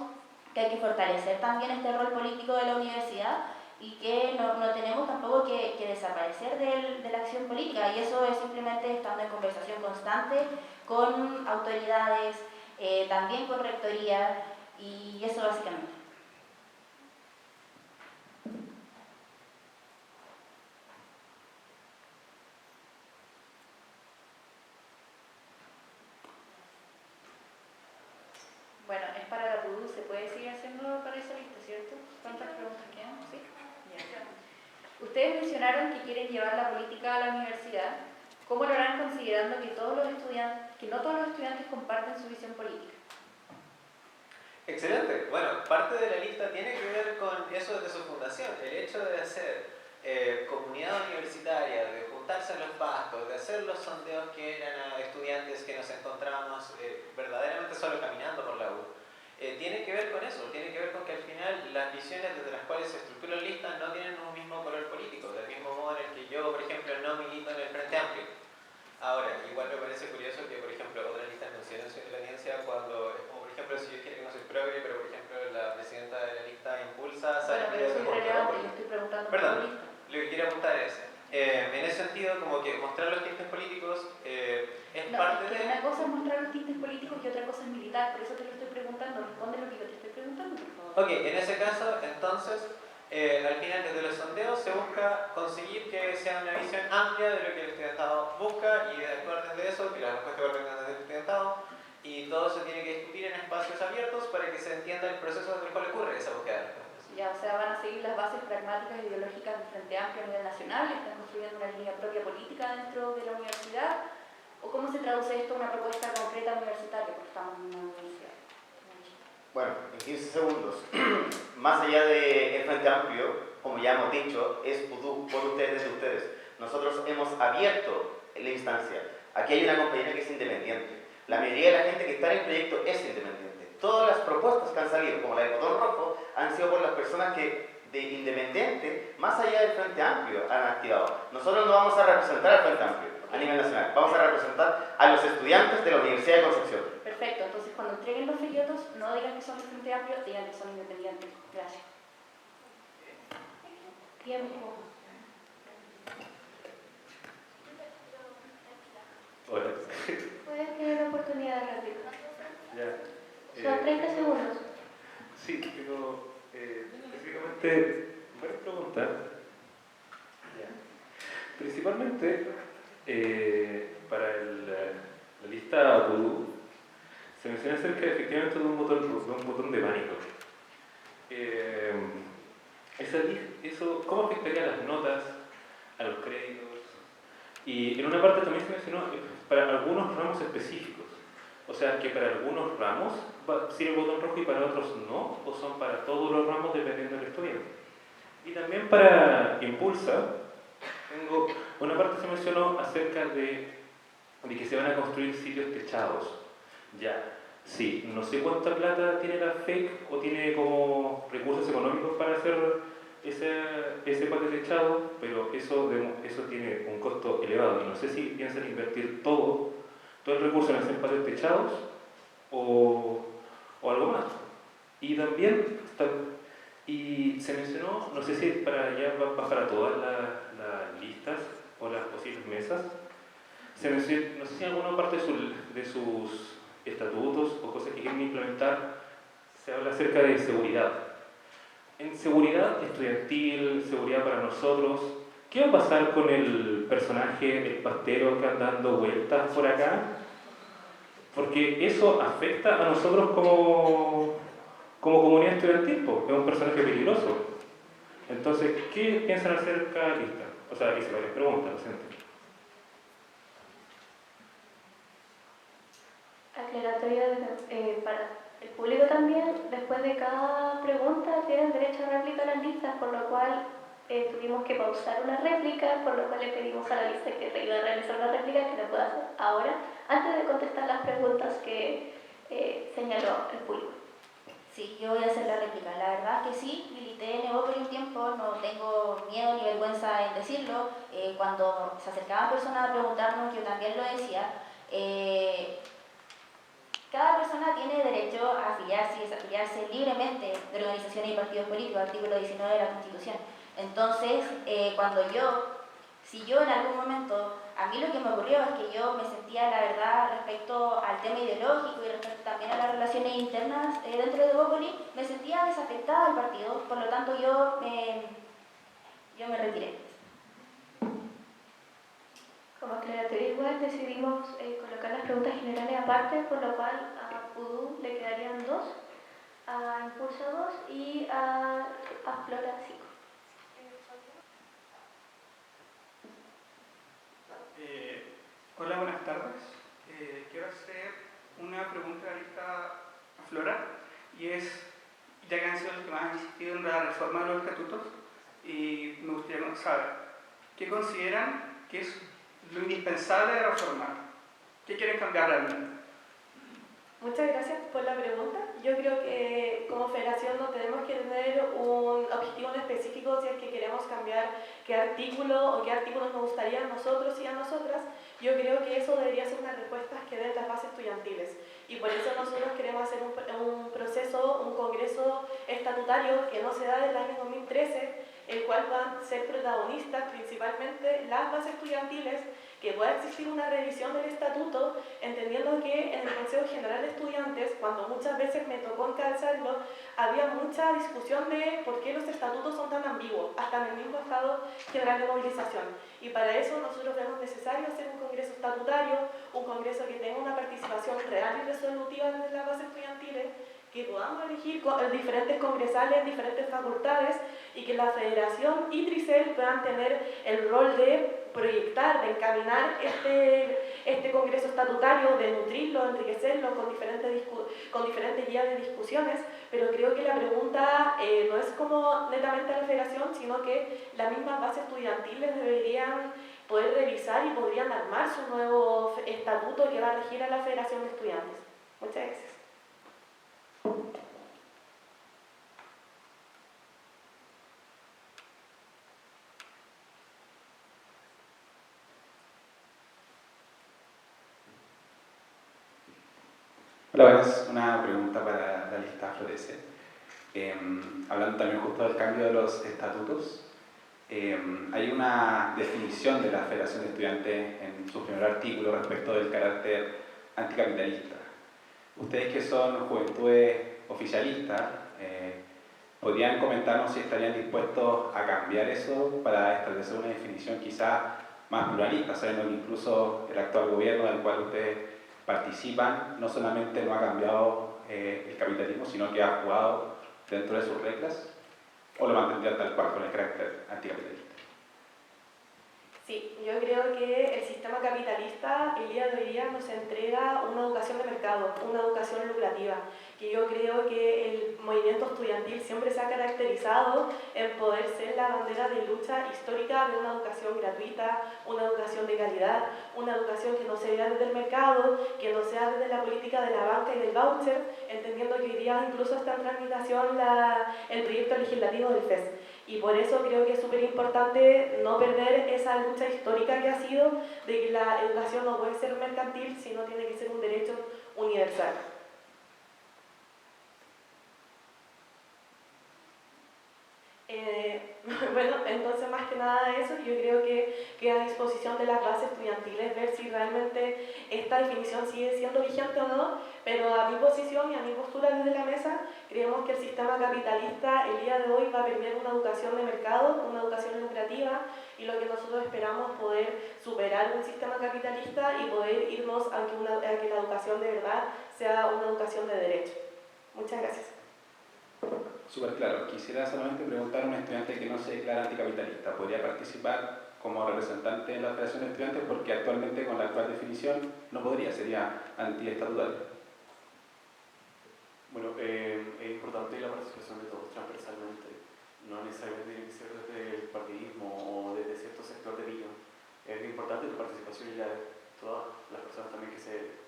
que hay que fortalecer también este rol político de la universidad y que no tenemos tampoco que desaparecer de la acción política, y eso es simplemente estando en conversación constante con autoridades, también con rectoría, y eso básicamente. Bueno, es para la PUDU, ¿se puede seguir haciendo para esa lista, cierto? ¿Cuántas preguntas quedan? ¿Sí? Ya. Ustedes mencionaron que quieren llevar la política a la universidad. ¿Cómo lo harán considerando que no todos los estudiantes comparten su visión política? Excelente. Bueno, parte de la lista tiene que ver con eso desde su fundación. El hecho de hacer comunidad universitaria, de juntarse en los pastos, de hacer los sondeos que eran a estudiantes que nos encontramos verdaderamente solo caminando por la U. Tiene que ver con eso, tiene que ver con que al final las visiones desde las cuales se estructura la lista no tienen un mismo color político, del mismo modo en el que yo, por ejemplo, no milito en el Frente Amplio. Ahora, igual me parece curioso que, por ejemplo, otras listas mencionen su independencia cuando, es como por ejemplo, si yo quiero que no soy progre, pero por ejemplo la presidenta de la lista Impulsa sale. Bueno, pero eso es irrelevante, yo estoy preguntando por la lista. Lo que quiero apuntar es, en ese sentido, como que mostrar los tintes políticos es parte de... Una cosa es mostrar los tintes políticos y otra cosa es militar, por eso te lo estoy preguntando, responde lo que yo te estoy preguntando, por favor. Ok, en ese caso, entonces, al final desde los sondeos se busca conseguir que sea una visión amplia de lo que el estudiantado busca y de acuerdo de eso, que la respuesta venga desde el estudiantado, y todo se tiene que discutir en espacios abiertos para que se entienda el proceso desde el cual ocurre esa búsqueda. Ya, o sea, van a seguir las bases pragmáticas e ideológicas del Frente Amplio a nivel nacional, están construyendo una línea propia política dentro de la universidad, o cómo se traduce esto a una propuesta concreta universitaria, porque estamos en una universidad. Bueno, en 15 segundos, más allá del Frente Amplio, como ya hemos dicho, es PUDU, por ustedes, de ustedes. Nosotros hemos abierto la instancia. Aquí hay una compañía que es independiente. La mayoría de la gente que está en el proyecto es independiente. Todas las propuestas que han salido, como la del botón rojo, han sido por las personas que de independiente, más allá del Frente Amplio, han activado. Nosotros no vamos a representar al Frente Amplio a nivel nacional, vamos a representar a los estudiantes de la Universidad de Concepción. Perfecto, entonces cuando entreguen los folletos, no digan que son del Frente Amplio, digan que son independientes. Gracias. Tiempo. Hola. Puedes tener la oportunidad de réplica. Ya. Son 30 segundos. Sí, pero específicamente varias preguntas. Principalmente para la lista PUDU se menciona acerca efectivamente de un botón de pánico. ¿Cómo afectaría a las notas, a los créditos? Y en una parte también se mencionó para algunos ramos específicos. O sea, que para algunos ramos sirve el botón rojo y para otros no, o son para todos los ramos dependiendo del estudiante. Y también para Impulsa, una parte se mencionó acerca de que se van a construir sitios techados. Ya, sí, no sé cuánta plata tiene la FEC o tiene como recursos económicos para hacer ese patio techado, pero eso tiene un costo elevado y no sé si piensan invertir todo el recurso en hacer patios techados o algo más. Y también y se mencionó, no sé si va para todas las listas o las posibles mesas, se mencionó, no sé si en alguna parte de sus estatutos o cosas que quieren implementar se habla acerca de seguridad. En seguridad estudiantil, seguridad para nosotros, ¿qué va a pasar con el personaje, el pastero que anda dando vueltas por acá? Porque eso afecta a nosotros como comunidad estudiantil, es un personaje peligroso. Entonces, ¿qué piensan acerca de la lista? O sea, hice varias preguntas, lo siento. Aclaratoria para el público también, después de cada pregunta tienen derecho a réplica a las listas, por lo cual tuvimos que pausar una réplica, por lo cual le pedimos a la lista que iba a realizar una réplica que la pueda hacer ahora, antes de contestar las preguntas que señaló el público. Sí, yo voy a hacer la réplica. La verdad es que sí, milité en Evópoli un tiempo, no tengo miedo ni vergüenza en decirlo. Cuando se acercaban personas a preguntarnos, yo también lo decía. Cada persona tiene derecho a afiliarse y desafiliarse libremente de organizaciones y partidos políticos, artículo 19 de la Constitución. Entonces, si yo en algún momento, a mí lo que me ocurrió es que yo me sentía, la verdad, respecto al tema ideológico y respecto también a las relaciones internas dentro de Evópoli, me sentía desafectada del partido, por lo tanto yo me retiré. Como aclaratoria igual decidimos colocar las preguntas generales aparte, por lo cual a Pudú le quedarían 2, a Impulso 2 y a Flora 5. Hola, buenas tardes. Quiero hacer una pregunta a la lista a Flora, y es, ya que han sido los que más han insistido en la reforma de los estatutos, y me gustaría saber, ¿qué consideran que es lo indispensable de reformar? ¿Qué quieren cambiar realmente? Muchas gracias por la pregunta. Yo creo que como federación no tenemos que tener un objetivo en específico si es que queremos cambiar qué artículo o qué artículos nos gustaría a nosotros y a nosotras. Yo creo que eso debería ser unas respuestas que den las bases estudiantiles. Y por eso nosotros queremos hacer un proceso, un congreso estatutario que no se da desde el año 2013, el cual van a ser protagonistas principalmente las bases estudiantiles, que pueda existir una revisión del estatuto, entendiendo que en el Consejo General de Estudiantes, cuando muchas veces me tocó encabezarlo, había mucha discusión de por qué los estatutos son tan ambiguos, hasta en el mismo Estado General de Movilización. Y para eso nosotros vemos necesario hacer un congreso estatutario, un congreso que tenga una participación real y resolutiva de las bases estudiantiles, que podamos elegir diferentes congresales, diferentes facultades, y que la Federación y Tricel puedan tener el rol de proyectar, de encaminar este congreso estatutario, de nutrirlo, de enriquecerlo con diferentes guías de discusiones, pero creo que la pregunta no es como netamente a la Federación, sino que las mismas bases estudiantiles deberían poder revisar y podrían armar su nuevo estatuto que va a regir a la Federación de Estudiantes. Muchas gracias. Hola, buenas. Una pregunta para la lista Florece. Hablando también justo del cambio de los estatutos, hay una definición de la Federación de Estudiantes en su primer artículo respecto del carácter anticapitalista. Ustedes que son juventudes oficialistas, ¿podrían comentarnos si estarían dispuestos a cambiar eso para establecer una definición quizá más pluralista, sabiendo que incluso el actual gobierno del cual ustedes participan no solamente no ha cambiado el capitalismo, sino que ha jugado dentro de sus reglas, o lo mantendría tal cual con el carácter anticapitalista? Sí, yo creo que el sistema capitalista el día de hoy día nos entrega una educación de mercado, una educación lucrativa, que yo creo que el movimiento estudiantil siempre se ha caracterizado en poder ser la bandera de lucha histórica de una educación gratuita, una educación de calidad, una educación que no se vea desde el mercado, que no sea desde la política de la banca y del voucher, entendiendo que hoy día incluso está en tramitación el proyecto legislativo del FES. Y por eso creo que es súper importante no perder esa lucha histórica que ha sido de que la educación no puede ser mercantil, sino tiene que ser un derecho universal. Bueno, entonces más que nada eso, yo creo que queda a disposición de las bases estudiantiles ver si realmente esta definición sigue siendo vigente o no, pero a mi posición y a mi postura desde la mesa, creemos que el sistema capitalista el día de hoy va a perder una educación de mercado, una educación lucrativa, y lo que nosotros esperamos es poder superar un sistema capitalista y poder irnos a que la educación de verdad sea una educación de derecho. Muchas gracias. Súper claro. Quisiera solamente preguntar a un estudiante que no se declara anticapitalista, ¿podría participar como representante en la Federación de Estudiantes? Porque actualmente con la actual definición no podría, sería antiestatutario. Bueno, es importante la participación de todos transversalmente, no necesariamente tiene que ser desde el partidismo o desde cierto sector de Villa. Es importante la participación ya de todas las personas también que se refieren.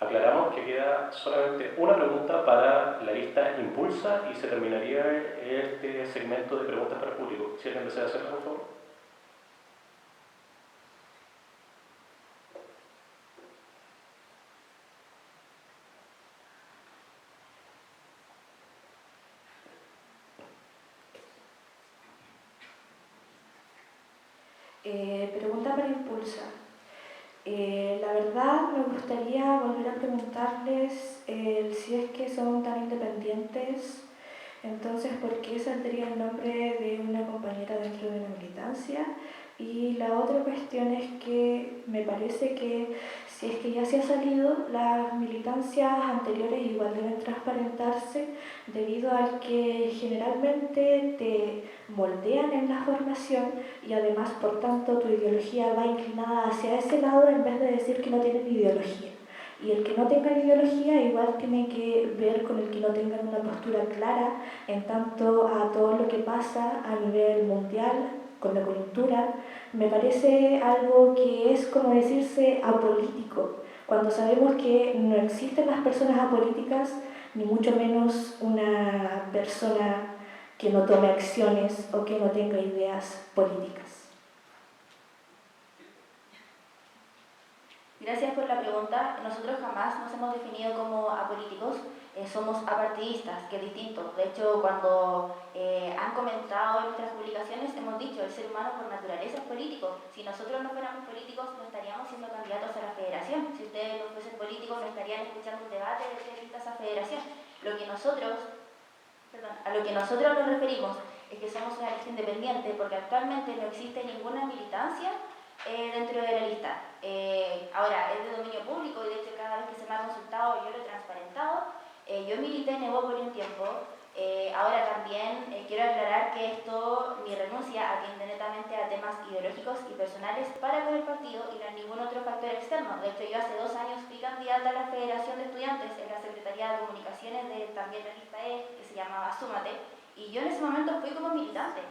Aclaramos que queda solamente una pregunta para la lista Impulsa y se terminaría este segmento de preguntas para el público. Si alguien desea hacerla, por favor. Pregunta para Impulsa. La verdad me gustaría volver a preguntarles si es que son tan independientes, entonces ¿por qué saldría el nombre de una compañera dentro de una militancia? Y la otra cuestión es que me parece que si es que ya se ha salido, las militancias anteriores igual deben transparentarse debido al que generalmente te moldean en la formación y además por tanto tu ideología va inclinada hacia ese lado en vez de decir que no tienen ideología. Y el que no tenga ideología igual tiene que ver con el que no tengan una postura clara en tanto a todo lo que pasa a nivel mundial con la coyuntura. Me parece algo que es como decirse apolítico, cuando sabemos que no existen las personas apolíticas, ni mucho menos una persona que no tome acciones o que no tenga ideas políticas. Gracias por la pregunta. Nosotros jamás nos hemos definido como apolíticos, somos apartidistas, que es distinto. De hecho, cuando han comentado en nuestras publicaciones, hemos dicho el ser humano por naturaleza es político. Si nosotros no fuéramos políticos, no estaríamos siendo candidatos a la federación. Si ustedes no fuesen políticos, no estarían escuchando un debate de qué lista esa federación. A lo que nosotros nos referimos es que somos una lista independiente porque actualmente no existe ninguna militancia dentro de la lista. Ahora, es de dominio público y de hecho cada vez que se me ha consultado yo lo he transparentado. Yo milité en Evo por un tiempo. Ahora también quiero aclarar que esto, mi renuncia atiende netamente a temas ideológicos y personales para con el partido y no hay ningún otro factor externo. De hecho, yo hace 2 años fui candidata a la Federación de Estudiantes en la Secretaría de Comunicaciones de también la lista E, que se llamaba Súmate, y yo en ese momento fui como militante.